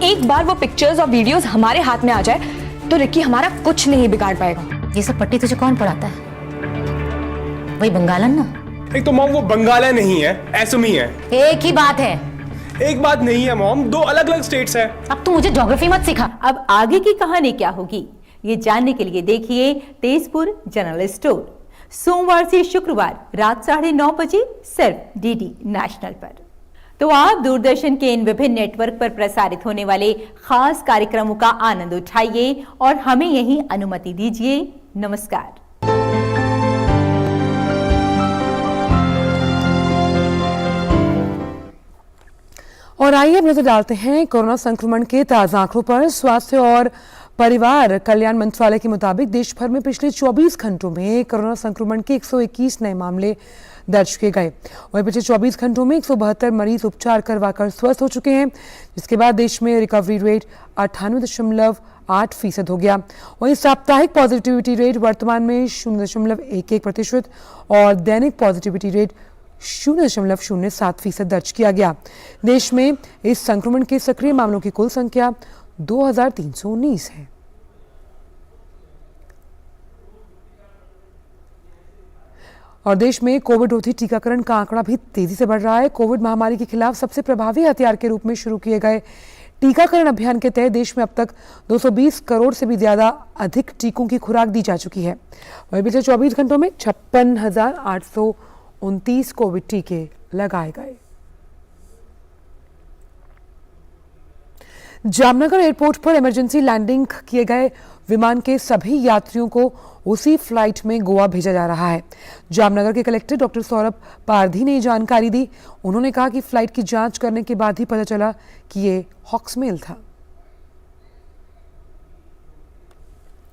एक बार वो पिक्चर्स और वीडियोस हमारे हाथ में आ जाए तो रिकी हमारा कुछ नहीं बिगाड़ पाएगा। ये सब पट्टी तुझे कौन पढ़ाता है? वही बंगालन ना? एक तो मॉम वो बंगाला नहीं है, असमी है। एक ही बात है। एक बात नहीं है मॉम, दो अलग अलग स्टेट्स है। अब तू मुझे ज्योग्राफी मत सिखा। अब आगे की कहानी क्या होगी ये जानने के लिए देखिए तेजपुर जनरल स्टोर, सोमवार से शुक्रवार रात 9:30 बजे सिर्फ डीडी नेशनल पर। तो आप दूरदर्शन के इन विभिन्न नेटवर्क पर प्रसारित होने वाले खास कार्यक्रमों का आनंद उठाइए और हमें यही अनुमति दीजिए। नमस्कार। और आइए अब नजर डालते हैं कोरोना संक्रमण के ताजा आंकड़ों पर। स्वास्थ्य और परिवार कल्याण मंत्रालय के मुताबिक देश भर में पिछले 24 घंटों में कोरोना संक्रमण के 121 नए मामले दर्ज किए गए। वहीं पिछले 24 घंटों में 172 मरीज उपचार करवाकर स्वस्थ हो चुके हैं, जिसके बाद देश में रिकवरी रेट 98.8% हो गया। वहीं साप्ताहिक पॉजिटिविटी रेट वर्तमान में 0.11% और दैनिक पॉजिटिविटी रेट 0.07% दर्ज किया गया। देश में इस संक्रमण के सक्रिय मामलों की कुल संख्या 2319 है। और देश में कोविड रोधी टीकाकरण का आंकड़ा भी तेजी से बढ़ रहा है। कोविड महामारी के खिलाफ सबसे प्रभावी हथियार के रूप में शुरू किए गए टीकाकरण अभियान के तहत देश में अब तक 220 करोड़ से भी ज्यादा अधिक टीकों की खुराक दी जा चुकी है। वहीं पिछले 24 घंटों में 56,829 कोविड टीके लगाए गए। जामनगर एयरपोर्ट पर इमरजेंसी लैंडिंग किए गए विमान के सभी यात्रियों को उसी फ्लाइट में गोवा भेजा जा रहा है। जामनगर के कलेक्टर डॉक्टर सौरभ पारधी ने जानकारी दी। उन्होंने कहा कि फ्लाइट की जांच करने के बाद ही पता चला कि ये हॉक्समेल था।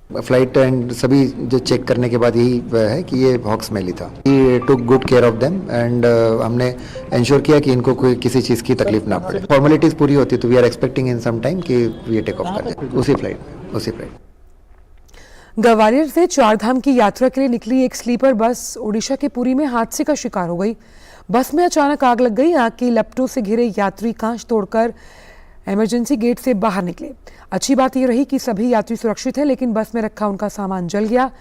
फ्लाइट एंड सभी जो चेक करने के बाद यही है कि ये हॉक्समेल ही था। He took good care of them and हमने इंश्योर किया कि इनको कोई किसी चीज़ की तकलीफ ना पड़े। फॉर्मेलिटीज पूरी होती तो we are expecting in some time कि ये टेक ऑफ कर जाए उसी फ्लाइट। ग्वालियर से चारधाम की यात्रा के लिए निकली एक स्लीपर बस ओडिशा के पुरी में हादसे का शिकार हो गई। बस में अचानक आग लग गई। आग की लपटों से घिरे यात्री कांच तोड़कर इमरजेंसी गेट से बाहर निकले। अच्छी बात यह रही कि सभी यात्री सुरक्षित हैं, लेकिन बस में रखा उनका सामान जल गया।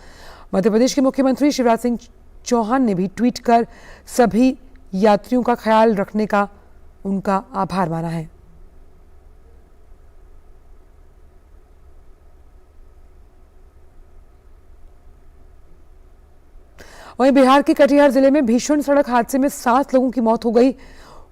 मध्य प्रदेश के मुख्यमंत्री शिवराज सिंह चौहान ने भी ट्वीट कर सभी यात्रियों का ख्याल रखने का उनका आभार माना है। वहीं बिहार के कटिहार जिले में भीषण सड़क हादसे में 7 लोगों की मौत हो गई।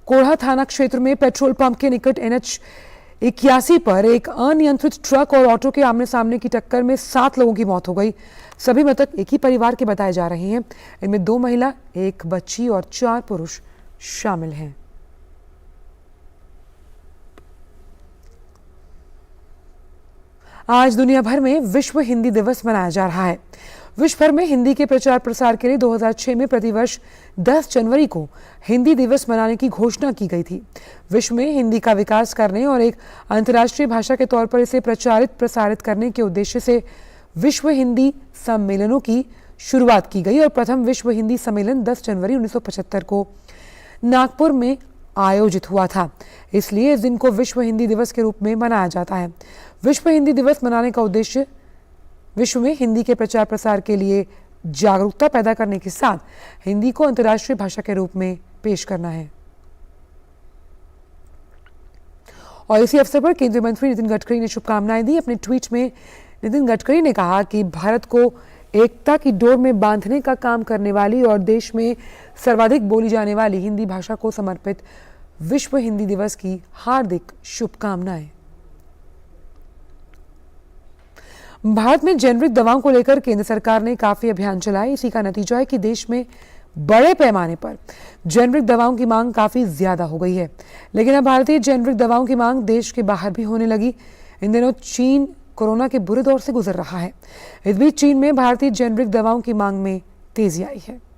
कोढ़ा थाना क्षेत्र में पेट्रोल पंप के निकट NH81 पर एक अनियंत्रित ट्रक और ऑटो के आमने सामने की टक्कर में 7 लोगों की मौत हो गई। सभी मृतक एक ही परिवार के बताए जा रहे हैं। इनमें 2 महिला, 1 बच्ची और 4 पुरुष शामिल हैं। आज दुनिया भर में विश्व हिंदी दिवस मनाया जा रहा है। विश्व भर में हिंदी के प्रचार प्रसार के लिए 2006 में प्रतिवर्ष 10 जनवरी को हिंदी दिवस मनाने की घोषणा की गई थी। विश्व में हिंदी का विकास करने और एक अंतर्राष्ट्रीय भाषा के तौर पर इसे प्रचारित प्रसारित करने के उद्देश्य से विश्व हिंदी सम्मेलनों की शुरुआत की गई और प्रथम विश्व हिंदी सम्मेलन 10 जनवरी 1975 को नागपुर में आयोजित हुआ था। इसलिए इस दिन को विश्व हिंदी दिवस के रूप में मनाया जाता है। विश्व हिंदी दिवस मनाने का उद्देश्य विश्व में हिंदी के प्रचार प्रसार के लिए जागरूकता पैदा करने के साथ हिंदी को अंतर्राष्ट्रीय भाषा के रूप में पेश करना है। और इसी अवसर पर केंद्रीय मंत्री नितिन गडकरी ने शुभकामनाएं दी। अपने ट्वीट में नितिन गडकरी ने कहा कि भारत को एकता की डोर में बांधने का काम करने वाली और देश में सर्वाधिक बोली जाने वाली हिंदी भाषा को समर्पित विश्व हिंदी दिवस की हार्दिक शुभकामनाएं। भारत में जेनरिक दवाओं को लेकर केंद्र सरकार ने काफी अभियान चलाए। इसी का नतीजा है कि देश में बड़े पैमाने पर जेनरिक दवाओं की मांग काफी ज्यादा हो गई है। लेकिन अब भारतीय जेनरिक दवाओं की मांग देश के बाहर भी होने लगी। इन दिनों चीन कोरोना के बुरे दौर से गुजर रहा है। इस बीच चीन में भारतीय जेनरिक दवाओं की मांग में तेजी आई है।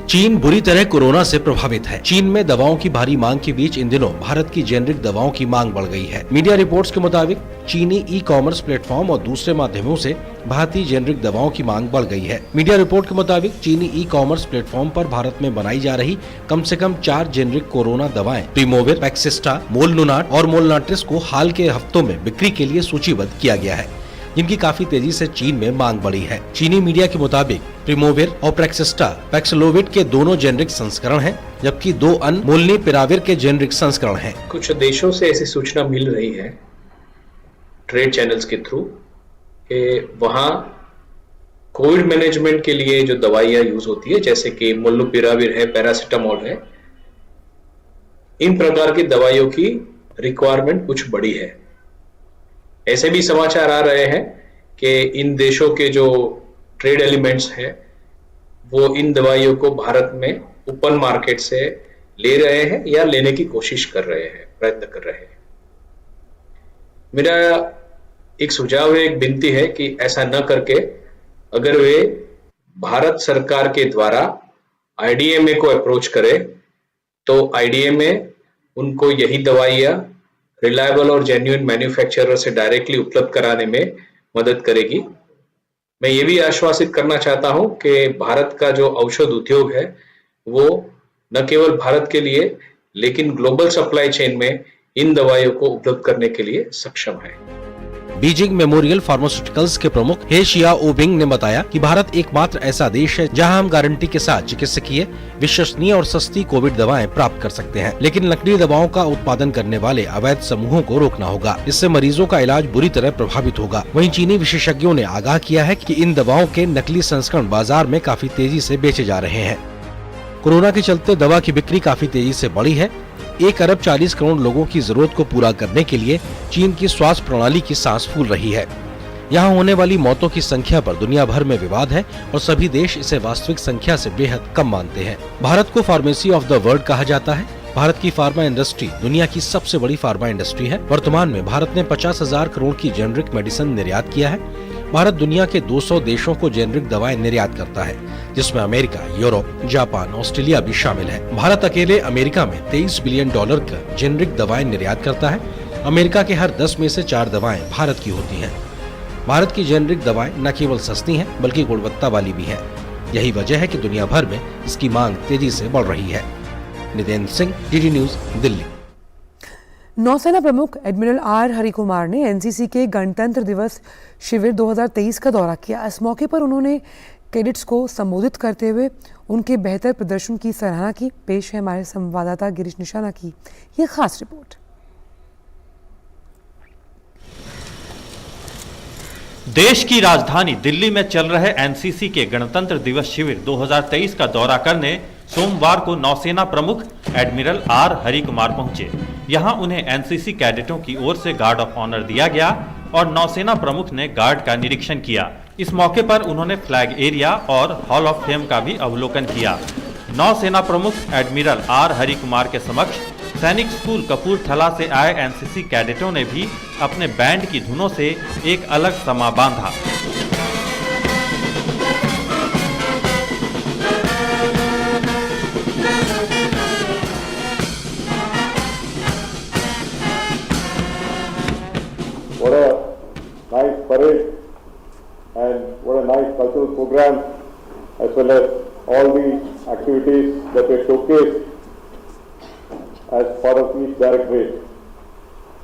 चीन बुरी तरह कोरोना से प्रभावित है। चीन में दवाओं की भारी मांग के बीच इन दिनों भारत की जेनरिक दवाओं की मांग बढ़ गई है। मीडिया रिपोर्ट्स के मुताबिक चीनी ई कॉमर्स प्लेटफॉर्म और दूसरे माध्यमों से भारतीय जेनरिक दवाओं की मांग बढ़ गई है। मीडिया रिपोर्ट के मुताबिक चीनी ई कॉमर्स प्लेटफॉर्म पर भारत में बनाई जा रही कम से कम 4 जेनरिक कोरोना दवाएं प्रीमोविर, पैक्सिस्टा, मोलनुनाट और मोलनाट्रिस को हाल के हफ्तों में बिक्री के लिए सूचीबद्ध किया गया है, जिनकी काफी तेजी से चीन में मांग बढ़ी है। चीनी मीडिया के मुताबिक प्रीमोविर और पैक्सिस्टा पैक्सलोविड के दोनों जेनरिक संस्करण हैं, जबकि 2 अन्य मोलनुपिराविर के जेनरिक संस्करण हैं। कुछ देशों से ऐसी सूचना मिल रही है ट्रेड चैनल्स के थ्रू कि वहां कोविड मैनेजमेंट के लिए जो दवाइयां यूज होती है, जैसे कि मोलनुपिराविर है, पैरासिटामोल है, इन प्रकार की दवाइयों की रिक्वायरमेंट कुछ बढ़ी है। ऐसे भी समाचार आ रहे हैं कि इन देशों के जो ट्रेड एलिमेंट्स हैं वो इन दवाइयों को भारत में ओपन मार्केट से ले रहे हैं या लेने की कोशिश कर रहे हैं, प्रयत्न कर रहे हैं। मेरा एक सुझाव है, एक विनती है कि ऐसा न करके अगर वे भारत सरकार के द्वारा आईडीएमए को अप्रोच करे तो आईडीएमए उनको यही दवाइयां रिलायबल और जेन्युइन मैन्युफैक्चरर से डायरेक्टली उपलब्ध कराने में मदद करेगी। मैं ये भी आश्वासित करना चाहता हूं कि भारत का जो औषध उद्योग है वो न केवल भारत के लिए लेकिन ग्लोबल सप्लाई चेन में इन दवाइयों को उपलब्ध करने के लिए सक्षम है। बीजिंग मेमोरियल फार्मास्यूटिकल्स के प्रमुख हे शियाओबिंग ने बताया कि भारत एकमात्र ऐसा देश है जहां हम गारंटी के साथ चिकित्सकीय, विश्वसनीय और सस्ती कोविड दवाएं प्राप्त कर सकते हैं, लेकिन नकली दवाओं का उत्पादन करने वाले अवैध समूहों को रोकना होगा। इससे मरीजों का इलाज बुरी तरह प्रभावित होगा। वहीं चीनी विशेषज्ञों ने आगाह किया है कि इन दवाओं के नकली संस्करण बाजार में काफी तेजी से बेचे जा रहे हैं। कोरोना के चलते दवा की बिक्री काफी तेजी से बढ़ी है। 1 अरब 40 करोड़ लोगों की जरूरत को पूरा करने के लिए चीन की स्वास्थ्य प्रणाली की सांस फूल रही है। यहाँ होने वाली मौतों की संख्या पर दुनिया भर में विवाद है और सभी देश इसे वास्तविक संख्या से बेहद कम मानते हैं। भारत को फार्मेसी ऑफ द वर्ल्ड कहा जाता है। भारत की फार्मा इंडस्ट्री दुनिया की सबसे बड़ी फार्मा इंडस्ट्री है। वर्तमान में भारत ने 50,000 करोड़ की जेनरिक मेडिसिन निर्यात किया है। भारत दुनिया के 200 देशों को जेनरिक दवाएं निर्यात करता है, जिसमें अमेरिका, यूरोप, जापान, ऑस्ट्रेलिया भी शामिल है। भारत अकेले अमेरिका में $23 बिलियन का जेनरिक दवाएं निर्यात करता है। अमेरिका के हर 10 में से 4 दवाएं भारत की होती हैं। भारत की जेनरिक दवाएं न केवल सस्ती हैं बल्कि गुणवत्ता वाली भी हैं। यही वजह है कि दुनिया भर में इसकी मांग तेजी से बढ़ रही है। Nitendra Singh, DD news, Delhi. नौसेना प्रमुख एडमिरल आर हरिकुमार ने एनसीसी के गणतंत्र दिवस शिविर 2023 का दौरा किया। इस मौके पर उन्होंने कैडेट्स को संबोधित करते हुए उनके बेहतर प्रदर्शन की सराहना की। पेश है हमारे संवाददाता गिरीश निशाना की ये खास रिपोर्ट। देश की राजधानी दिल्ली में चल रहे एनसीसी के गणतंत्र दिवस शिविर 2023 का दौरा करने सोमवार को नौसेना प्रमुख एडमिरल आर हरिकुमार पहुंचे। यहां उन्हें एनसीसी कैडेटों की ओर से गार्ड ऑफ ऑनर दिया गया और नौसेना प्रमुख ने गार्ड का निरीक्षण किया। इस मौके पर उन्होंने फ्लैग एरिया और हॉल ऑफ फेम का भी अवलोकन किया। नौसेना प्रमुख एडमिरल आर हरिकुमार के समक्ष सैनिक स्कूल कपूरथला से आए एनसीसी कैडेटों ने भी अपने बैंड की धुनों से एक अलग समा बांधा। What a nice parade and what a nice cultural program, as well as all the activities that were showcased as part of each directorate.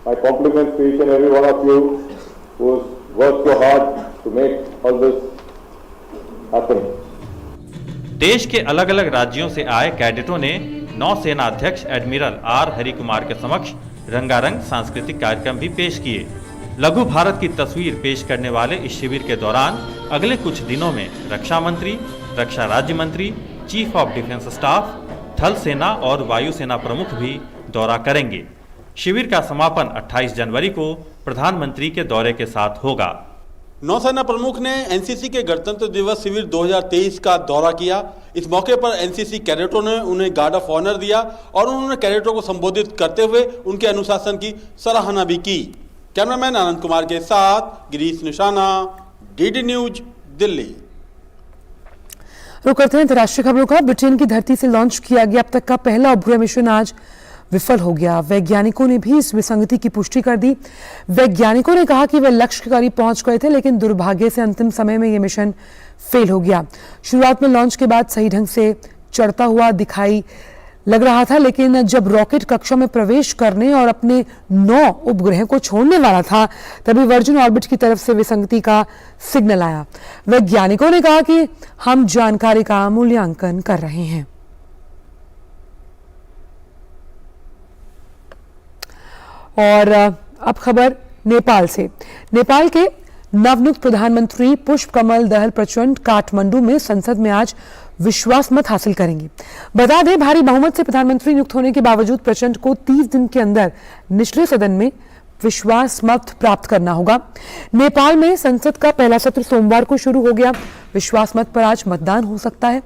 My compliments to each and every one of you who has worked so hard to make all this happen. देश के अलग अलग राज्यों से आए कैडेटों ने नौसेना अध्यक्ष एडमिरल आर हरिकुमार के समक्ष रंगारंग सांस्कृतिक कार्यक्रम भी पेश किए। लघु भारत की तस्वीर पेश करने वाले इस शिविर के दौरान अगले कुछ दिनों में रक्षा मंत्री, रक्षा राज्य मंत्री, चीफ ऑफ डिफेंस स्टाफ, थल सेना और वायुसेना प्रमुख भी दौरा करेंगे। शिविर का समापन 28 जनवरी को प्रधानमंत्री के दौरे के साथ होगा। नौसेना प्रमुख ने एनसीसी के गणतंत्र दिवस शिविर 2023 का दौरा किया। इस मौके पर एनसीसी कैडेटों ने उन्हें गार्ड ऑफ ऑनर दिया और उन्होंने कैडेटों को संबोधित करते हुए उनके अनुशासन की सराहना भी की। कैमरामैन आनंद कुमार के साथ गिरीश निशाना, डीडी न्यूज, दिल्ली। रुक करते हैं अंतर्राष्ट्रीय खबरों का। ब्रिटेन की धरती से लॉन्च किया गया अब तक का पहला उपग्रह मिशन आज विफल हो गया। वैज्ञानिकों ने भी इस विसंगति की पुष्टि कर दी। वैज्ञानिकों ने कहा कि वे लक्ष्य के करीब पहुंच गए थे, लेकिन दुर्भाग्य से अंतिम समय में यह मिशन फेल हो गया। शुरुआत में लॉन्च के बाद सही ढंग से चढ़ता हुआ दिखाई लग रहा था, लेकिन जब रॉकेट कक्षा में प्रवेश करने और अपने 9 उपग्रह को छोड़ने वाला था, तभी वर्जिन ऑर्बिट की तरफ से विसंगति का सिग्नल आया। वैज्ञानिकों ने कहा कि हम जानकारी का मूल्यांकन कर रहे हैं। और अब खबर नेपाल से। नेपाल के नवनियुक्त प्रधानमंत्री पुष्प कमल दहल प्रचंड काठमांडू में संसद में आज विश्वास मत हासिल करेंगे। बता दें, भारी बहुमत से प्रधानमंत्री नियुक्त होने के बावजूद प्रचंड को 30 दिन के अंदर निचले सदन में विश्वास मत प्राप्त करना होगा। नेपाल में संसद का पहला सत्र सोमवार को शुरू हो गया। विश्वास मत पर आज मतदान हो सकता है।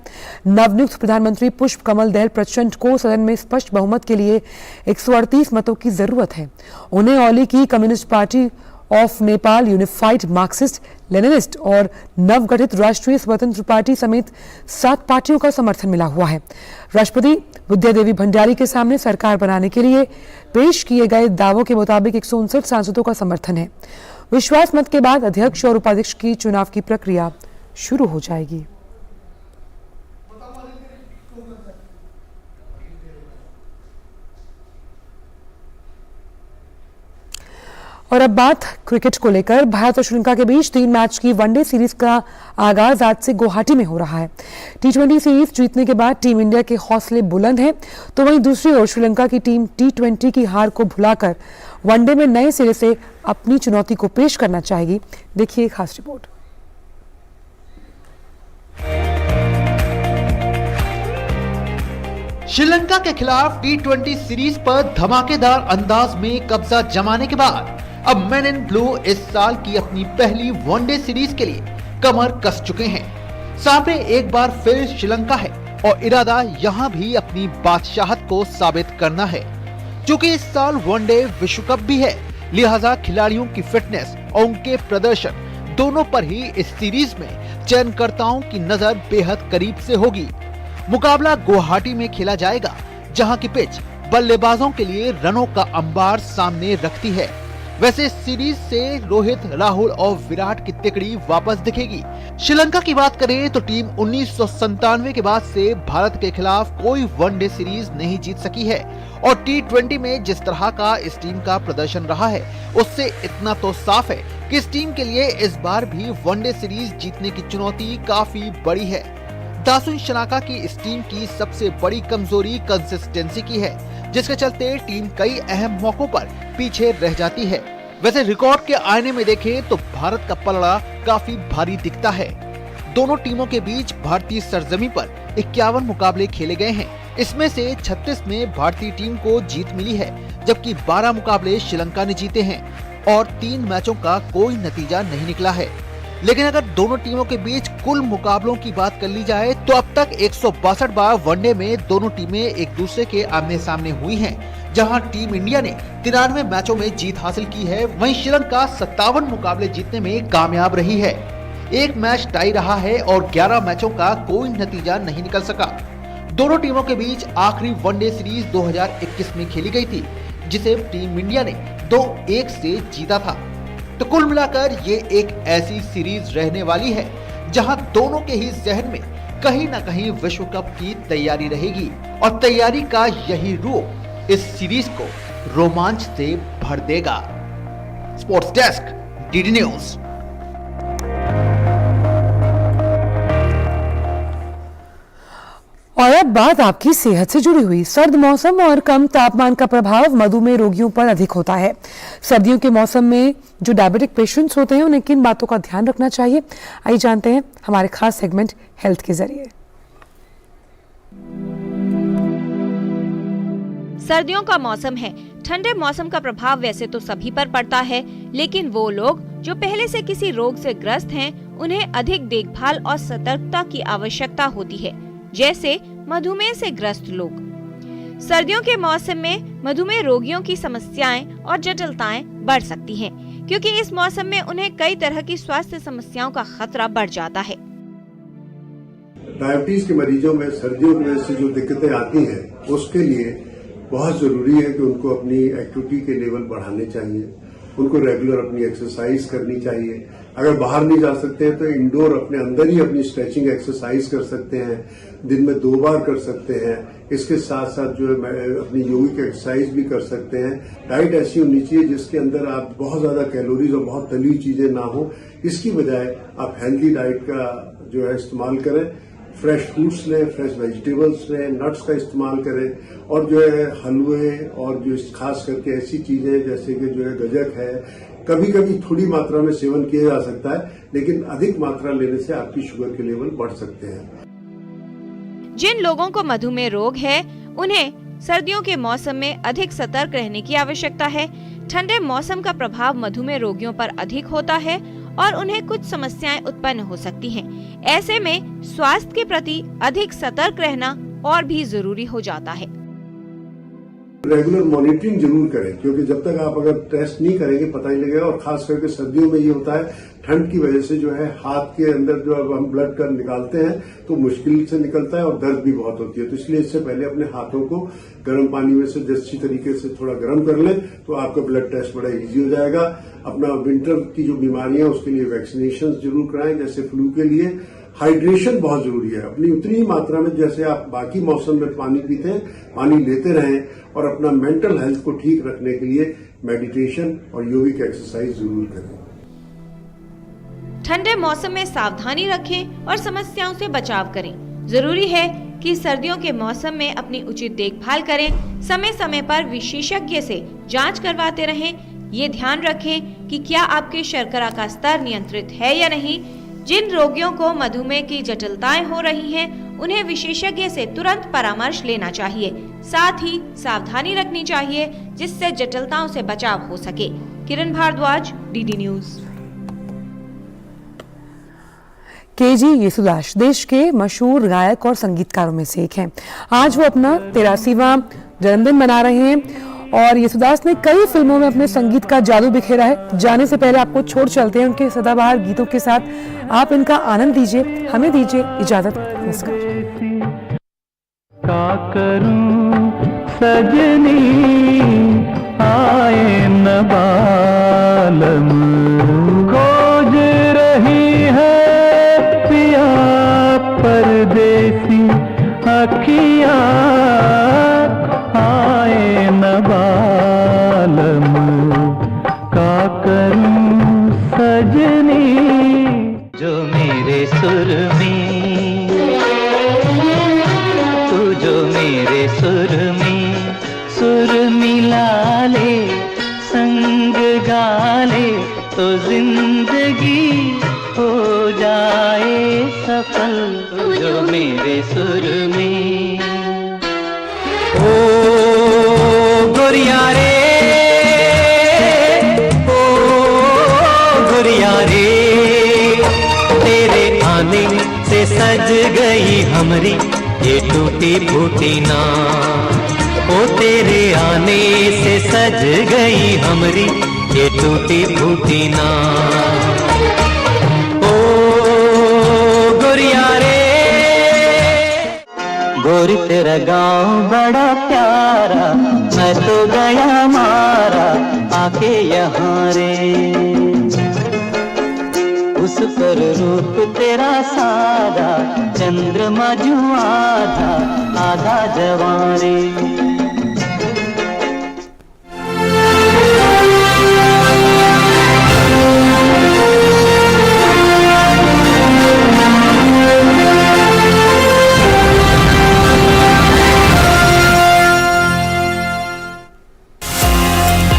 नवनियुक्त प्रधानमंत्री पुष्प कमल दहल प्रचंड को सदन में स्पष्ट बहुमत के लिए 138 मतों की जरूरत है। उन्हें औली की communist party of Nepal, unified Marxist Leninist और नवगठित राष्ट्रीय स्वतंत्र पार्टी समेत 7 पार्टियों का समर्थन मिला हुआ है। राष्ट्रपति विद्यादेवी भंडारी के सामने सरकार बनाने के लिए पेश किए गए दावों के मुताबिक 159 सांसदों का समर्थन है। विश्वास मत के बाद अध्यक्ष और उपाध्यक्ष की चुनाव की प्रक्रिया शुरू हो जाएगी। और अब बात क्रिकेट को लेकर। भारत और श्रीलंका के बीच 3 मैच की वनडे सीरीज का आगाज आज से गुवाहाटी में हो रहा है। T20 सीरीज जीतने के बाद टीम इंडिया के हौसले बुलंद हैं, तो वहीं दूसरी ओर श्रीलंका की टीम T20 की हार को भुलाकर वनडे में नए सिरे से अपनी चुनौती को पेश करना चाहेगी। देखिए एक खास रिपोर्ट। श्रीलंका के खिलाफ T20 सीरीज पर धमाकेदार अंदाज में कब्जा जमाने के बाद अब मैन इन ब्लू इस साल की अपनी पहली वनडे सीरीज के लिए कमर कस चुके हैं। सामने एक बार फिर श्रीलंका है और इरादा यहां भी अपनी बादशाहत को साबित करना है। क्योंकि इस साल वनडे विश्व कप भी है, लिहाजा खिलाड़ियों की फिटनेस और उनके प्रदर्शन दोनों पर ही इस सीरीज में चयनकर्ताओं की नजर बेहद करीब से होगी। मुकाबला गुवाहाटी में खेला जाएगा, जहां की पिच बल्लेबाजों के लिए रनों का अंबार सामने रखती है। वैसे इस सीरीज से रोहित, राहुल और विराट की तिकड़ी वापस दिखेगी। श्रीलंका की बात करें तो टीम 1997 के बाद से भारत के खिलाफ कोई वनडे सीरीज नहीं जीत सकी है और T20 में जिस तरह का इस टीम का प्रदर्शन रहा है, उससे इतना तो साफ है कि इस टीम के लिए इस बार भी वनडे सीरीज जीतने की चुनौती काफी बड़ी है। दासुन शनाका की इस टीम की सबसे बड़ी कमजोरी कंसिस्टेंसी की है, जिसके चलते टीम कई अहम मौकों पर पीछे रह जाती है। वैसे रिकॉर्ड के आईने में देखें तो भारत का पलड़ा काफी भारी दिखता है। दोनों टीमों के बीच भारतीय सरजमी पर 51 मुकाबले खेले गए हैं। इसमें से 36 में भारतीय टीम को जीत मिली है, जबकि 12 मुकाबले श्रीलंका ने जीते हैं और 3 मैचों का कोई नतीजा नहीं निकला है। लेकिन अगर दोनों टीमों के बीच कुल मुकाबलों की बात कर ली जाए तो अब तक 162 बार वनडे में दोनों टीमें एक दूसरे के आमने सामने हुई हैं, जहां टीम इंडिया ने 93 मैचों में जीत हासिल की है, वहीं श्रीलंका 57 मुकाबले जीतने में कामयाब रही है। एक मैच टाई रहा है और 11 मैचों का कोई नतीजा नहीं निकल सका। दोनों टीमों के बीच आखिरी वनडे सीरीज 2021 में खेली गई थी, जिसे टीम इंडिया ने 2-1 से जीता था। तो कुल मिलाकर ये एक ऐसी सीरीज रहने वाली है जहां दोनों के ही जहन में कहीं न कहीं विश्व कप की तैयारी रहेगी और तैयारी का यही रूप इस सीरीज को रोमांच से भर देगा। Sports desk, DD news. और अब बात आपकी सेहत से जुड़ी हुई। सर्द मौसम और कम तापमान का प्रभाव मधुमेह रोगियों पर अधिक होता है। सर्दियों के मौसम में जो डायबिटिक पेशेंट्स होते हैं, उन्हें किन बातों का ध्यान रखना चाहिए, आइए जानते हैं हमारे खास सेगमेंट हेल्थ के जरिए। सर्दियों का मौसम है। ठंडे मौसम का प्रभाव वैसे तो सभी पर पड़ता है, लेकिन वो लोग जो पहले से किसी रोग से ग्रस्त हैं, उन्हें अधिक देखभाल और सतर्कता की आवश्यकता होती है, जैसे मधुमेह से ग्रस्त लोग। सर्दियों के मौसम में मधुमेह रोगियों की समस्याएं और जटिलताएं बढ़ सकती हैं, क्योंकि इस मौसम में उन्हें कई तरह की स्वास्थ्य समस्याओं का खतरा बढ़ जाता है। डायबिटीज के मरीजों में सर्दियों की वजह से जो दिक्कतें आती हैं उसके लिए बहुत जरूरी है कि उनको अपनी एक्टिविटी के लेवल बढ़ाने चाहिए, उनको रेगुलर अपनी एक्सरसाइज करनी चाहिए। अगर बाहर नहीं जा सकते हैं तो इंडोर अपने अंदर ही अपनी स्ट्रेचिंग एक्सरसाइज कर सकते हैं, दिन में 2 बार कर सकते हैं। इसके साथ साथ जो है अपनी योगिक एक्सरसाइज भी कर सकते हैं। डाइट ऐसी होनी चाहिए जिसके अंदर आप बहुत ज्यादा कैलोरीज और बहुत तली हुई चीजें ना हो, इसकी बजाय आप हेल्दी डाइट का जो है इस्तेमाल करें, फ्रेश फ्रूट्स लें, फ्रेश वेजिटेबल्स लें, नट्स का इस्तेमाल करें और जो है हलवे और जो खास करके ऐसी चीजें जैसे कि जो है गजक है, कभी कभी थोड़ी मात्रा में सेवन किया जा सकता है, लेकिन अधिक मात्रा लेने से आपकी शुगर के लेवल बढ़ सकते हैं। जिन लोगों को मधुमेह रोग है उन्हें सर्दियों के मौसम में अधिक सतर्क रहने की आवश्यकता है। ठंडे मौसम का प्रभाव मधुमेह रोगियों पर अधिक होता है और उन्हें कुछ समस्याएं उत्पन्न हो सकती हैं। ऐसे में स्वास्थ्य के प्रति अधिक सतर्क रहना और भी जरूरी हो जाता है। रेगुलर मॉनिटरिंग जरूर करें, क्योंकि जब तक आप अगर टेस्ट नहीं करेंगे पता नहीं लगेगा। और खास करके सर्दियों में ये होता है, ठंड की वजह से जो है हाथ के अंदर जो हम ब्लड कर निकालते हैं तो मुश्किल से निकलता है और दर्द भी बहुत होती है। तो इसलिए इससे पहले अपने हाथों को गर्म पानी में से अच्छी तरीके से थोड़ा गर्म कर लें तो आपका ब्लड टेस्ट बड़ा इजी हो जाएगा। अपना विंटर की जो बीमारियां उसके लिए वैक्सीनेशन जरूर कराएं, जैसे फ्लू के लिए। हाइड्रेशन बहुत जरूरी है, अपनी उतनी मात्रा में जैसे आप बाकी मौसम में पानी पीते हैं पानी लेते रहें और अपना मेंटल हेल्थ को ठीक रखने के लिए मेडिटेशन और योगिक एक्सरसाइज जरूर करें। ठंडे मौसम में सावधानी रखें और समस्याओं से बचाव करें। जरूरी है कि सर्दियों के मौसम में अपनी उचित देखभाल करें। समय समय पर विशेषज्ञ से जांच करवाते रहें। ये ध्यान रखें कि क्या आपके शर्करा का स्तर नियंत्रित है या नहीं। जिन रोगियों को मधुमेह की जटिलताएं हो रही हैं, उन्हें विशेषज्ञ से तुरंत परामर्श लेना चाहिए। साथ ही सावधानी रखनी चाहिए जिससे जटिलताओं से बचाव हो सके। Kiran Bhardwaj, DD news. केजी येसुदास देश के मशहूर गायक और संगीतकारों में से एक हैं। आज वो अपना 83वां जन्मदिन मना रहे हैं और येसुदास ने कई फिल्मों में अपने संगीत का जादू बिखेरा है। जाने से पहले आपको छोड़ चलते हैं उनके सदाबहार गीतों के साथ। आप इनका आनंद लीजिए। हमें दीजिए इजाजत। नमस्कार। क्या करूं सजनी आए न बालम, खोज रही है पिया परदेसी अखियां, आए न बालम, क्या करूं सजनी। जो मेरे सुर में, तू जो मेरे सुर में सुर मिला ले, संग गा ले तो जिंदगी हो जाए सफल। तू जो मेरे सुर में। ओ गोरिया रे, ओ गोरिया रे, तेरे आने से सज गई हमरी ये टूटी फूटी नाव। ओ तेरे आने से सज गई हमरी ये टूटी फूटी नाव। ओ गोरिया रे, गोरी तेरा गाँव बड़ा प्यारा, मैं तो गया मारा आके यहाँ रे। उस पर रूप तेरा सादा, चंद्रमा जो आधा आधा जवां रे।